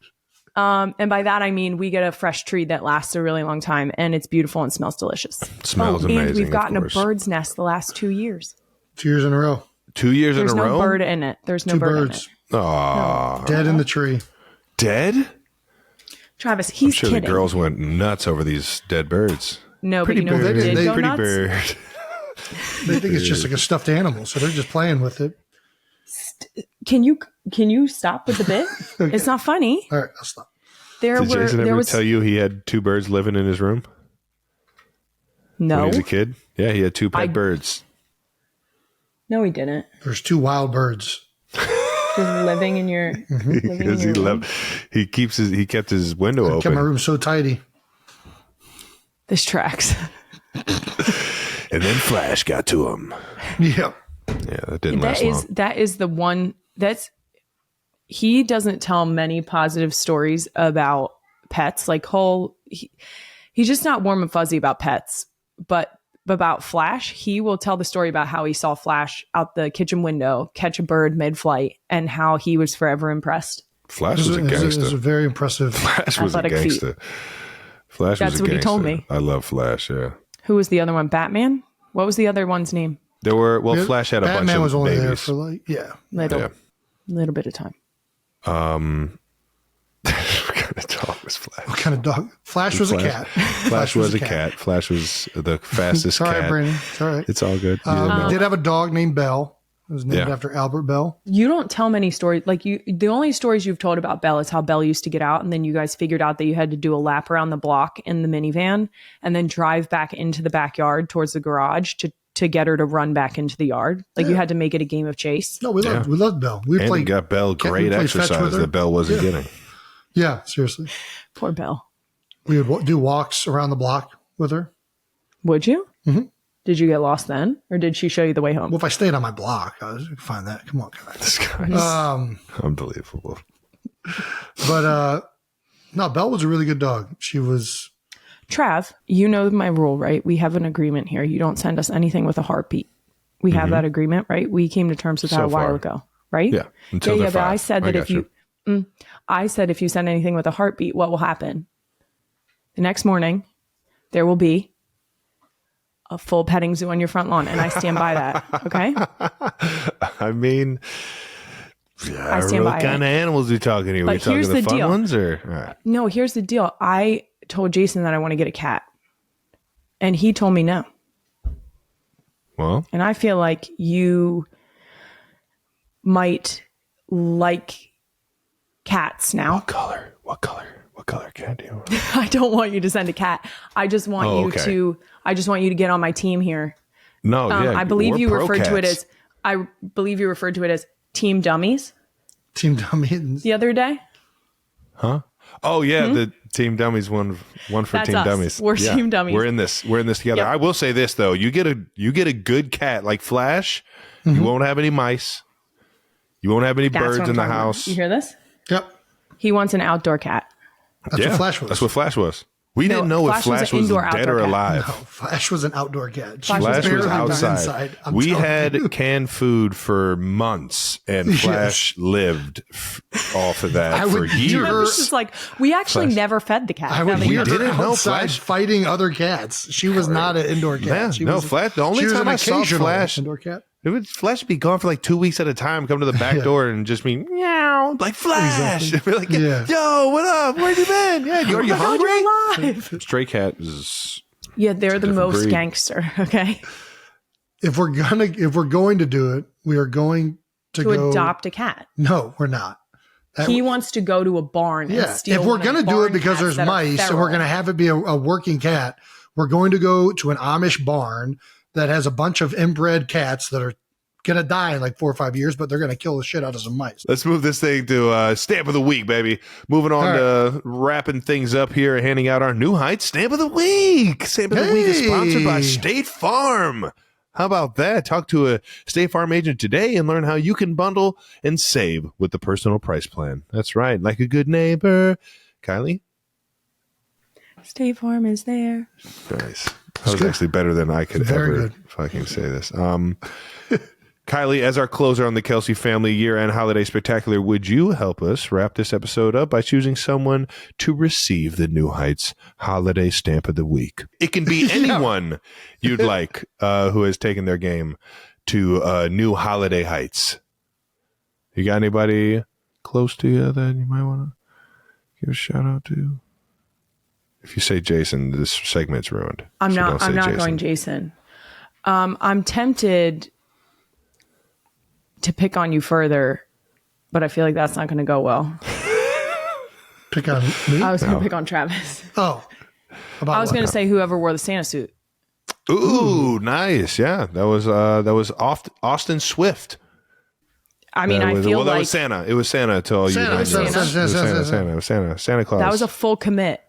And by that, I mean, we get a fresh tree that lasts a really long time and it's beautiful and smells delicious. Smells amazing. And we've gotten a bird's nest the last 2 years. 2 years in a row. 2 years in a row? There's no bird in it. There's no bird birds. in it. Aw. Dead in the tree. Dead? Travis, he's I'm sure kidding. the girls went nuts over these dead birds. No, Pretty but you know bird. who did go Pretty nuts? bird. They think it's just like a stuffed animal, so they're just playing with it. Can you stop with the bit? Okay. It's not funny. All right, I'll stop. Did Jason ever tell you he had 2 birds living in his room No. when he was a kid? Yeah, he had 2 pet birds. No, he didn't. There's 2 wild birds. Just living in your Because he kept his window I kept my open. room so tidy. This tracks. And then Flash got to him. Yeah. Yeah, that didn't last long. That is the one he doesn't tell many positive stories about pets. Like he's just not warm and fuzzy about pets, but about Flash, he will tell the story about how he saw Flash out the kitchen window catch a bird mid-flight and how he was forever impressed. Flash was a gangster. It was a very impressive. Flash was a athletic feat. gangster. Flash That's was a what he gangster. told me. I love Flash, yeah. Who was the other one? Batman? What was the other one's name? There were, Flash had a bunch Batman of was only babies. there for like, yeah. Little bit of time. What kind of dog was Flash? What kind of dog? Flash was a cat. Flash was a cat. Flash was the fastest It's all right, cat. Brandon. It's all right. It's all good. We did have a dog named Belle. It was named Yeah. after Albert Bell. You don't tell many stories. Like the only stories you've told about Belle is how Belle used to get out, and then you guys figured out that you had to do a lap around the block in the minivan, and then drive back into the backyard towards the garage to get her to run back into the yard. Like you had to make it a game of chase. No, we loved Belle. We and played. he got Belle we great played fetch exercise with her. that Belle wasn't getting. Yeah, seriously. Poor Belle. We would do walks around the block with her. Would you? Mm-hmm. Did you get lost then, or did she show you the way home? Well, if I stayed on my block, I was find that. Come on, guys. This guy's unbelievable. But no, Belle was a really good dog. She was. Trav, you know my rule, right? We have an agreement here. You don't send us anything with a heartbeat. We have that agreement, right? We came to terms with that So a while far. ago, right? Yeah. Until yeah. they're But I five. said that got I said if you send anything with a heartbeat, what will happen? The next morning, there will be a full petting zoo on your front lawn, and I stand by that. Okay. I mean, I stand by what kind it. of animals are we talking here? Are we But talking here's the the fun deal. ones or? All right. No, here's the deal. I told Jason that I want to get a cat, and he told me no. Well, And I feel like you might like cats now. what color cat do you want? I don't want you to send a cat. I just want Oh, you okay. to. I just want you to get on my team here. No, yeah. I believe we're you pro referred to it cats. as. I believe you referred to it as team dummies Team Dummies. the other day. Huh? Oh yeah, the Team Dummies one for That's Team us. Dummies. We're Yeah, Team Dummies. We're in this together. Yep. I will say this though, you get a good cat like Flash, you won't have any mice. You won't have any That's birds what I'm in the talking about. house. You hear this? Yep. He wants an outdoor cat. That's what Flash was. That's what Flash was. We No, didn't know if Flash was Flash an was indoor, dead outdoor or cat. alive. No, Flash was an outdoor cat. She Flash was barely outside. inside, I'm We telling had you. canned food for months, and Flash lived off of that I for would hear her- years. It's just like we actually Flash. never fed the cat. I Now would that hear you- her didn't know outside Flash- fighting other cats. She was not an indoor cat. Yeah, She no, was, Flash. The only she was time an I saw occasional Flash, indoor cat. it would Flash would be gone for like 2 weeks at a time. Come to the back door and just be meow, like Flash. Be like, Yeah. yo, what up? Where you been? Yeah, are you Oh my God, hungry? you're alive. Stray cat is Yeah, they're the different most breed. gangster. Okay, If we're going to do it, we are going to to go adopt a cat. No, we're not. He wants to go to a barn. And Yeah, steal if we're one of going to the do it barn because cats there's that are mice and feral. we're going to have it be a working cat, we're going to go to an Amish barn that has a bunch of inbred cats that are going to die in like 4 or 5 years, but they're going to kill the shit out of some mice. Let's move this thing to Stamp of the Week, baby. Moving on to wrapping things up here, handing out our New Heights Stamp of the Week. Stamp of the Week is sponsored by State Farm. How about that? Talk to a State Farm agent today and learn how you can bundle and save with the personal price plan. That's right. Like a good neighbor. Kylie? State Farm is there. Nice. That was actually better than I could ever fucking say this. Kylie, as our closer on the Kelce family year-end holiday spectacular, would you help us wrap this episode up by choosing someone to receive the New Heights Holiday Stamp of the Week? It can be anyone you'd like who has taken their game to new holiday heights. You got anybody close to you that you might want to give a shout out to? If you say Jason, this segment's ruined. I'm So not don't say Jason. going Jason. I'm tempted to pick on you further, but I feel like that's not going to go well. Pick on me? I was going to pick on Travis. Oh. I was going to say whoever wore the Santa suit. Ooh, nice. Yeah, that was Austin Swift. I mean, I feel that like was Santa. It was Santa to all you. Santa. Santa Claus. that was a full commit.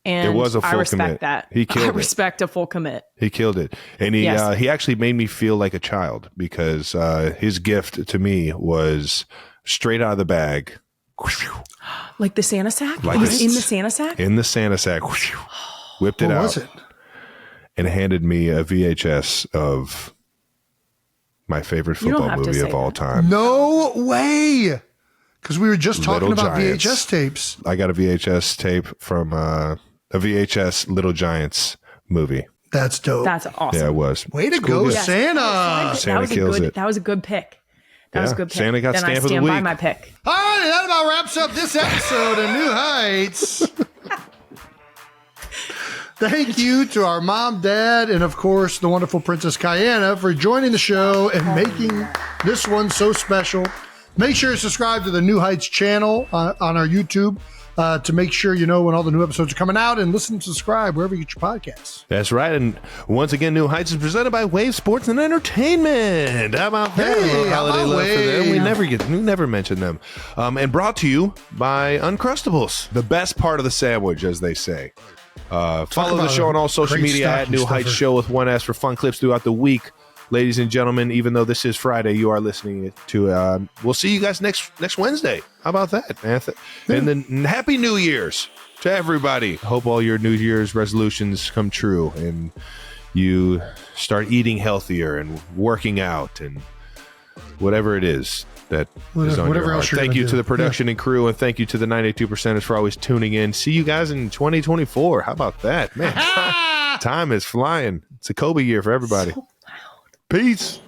And It was a full I respect commit. that. He killed I it. respect a full commit. He killed it, and he Yes. he actually made me feel like a child because his gift to me was straight out of the bag, Like the Santa sack? Like It was this. in the Santa sack? in the Santa sack, whipped it What out, was it? and handed me a VHS of my favorite You don't football have to movie say of all that. time. No way. Because we were just talking Little about Giants. VHS tapes. I got a VHS tape from a VHS Little Giants movie. That's dope. That's awesome. Yeah, it was. Way to go, gift. Santa. Santa kills it. That was a good pick. That was a Yeah, good pick. Santa got then Stamp I of the stand by Week. my pick. All right, that about wraps up this episode of New Heights. Thank you to our mom, dad, and of course the wonderful Princess Kiana for joining the show and making this one so special. Make sure to subscribe to the New Heights channel on our YouTube to make sure you know when all the new episodes are coming out, and listen and subscribe wherever you get your podcasts. That's right. And once again, New Heights is presented by Wave Sports and Entertainment. How about that? Hey, A little how holiday about love for them. Wave? We never mention them. And brought to you by Uncrustables, the best part of the sandwich, as they say. Follow the about show on all social great media at stocking New Heights stuffer. Show with one S for fun clips throughout the week. Ladies and gentlemen, even though this is Friday, you are listening to. We'll see you guys next Wednesday. How about that, Anthony? And then Happy New Year's to everybody. Hope all your New Year's resolutions come true, and you start eating healthier and working out and whatever it is that is on Whatever your else heart. you're Thank gonna you do. to the production and crew, and thank you to the 92%ers for always tuning in. See you guys in 2024. How about that, man? Time is flying. It's a Kobe year for everybody. Peace.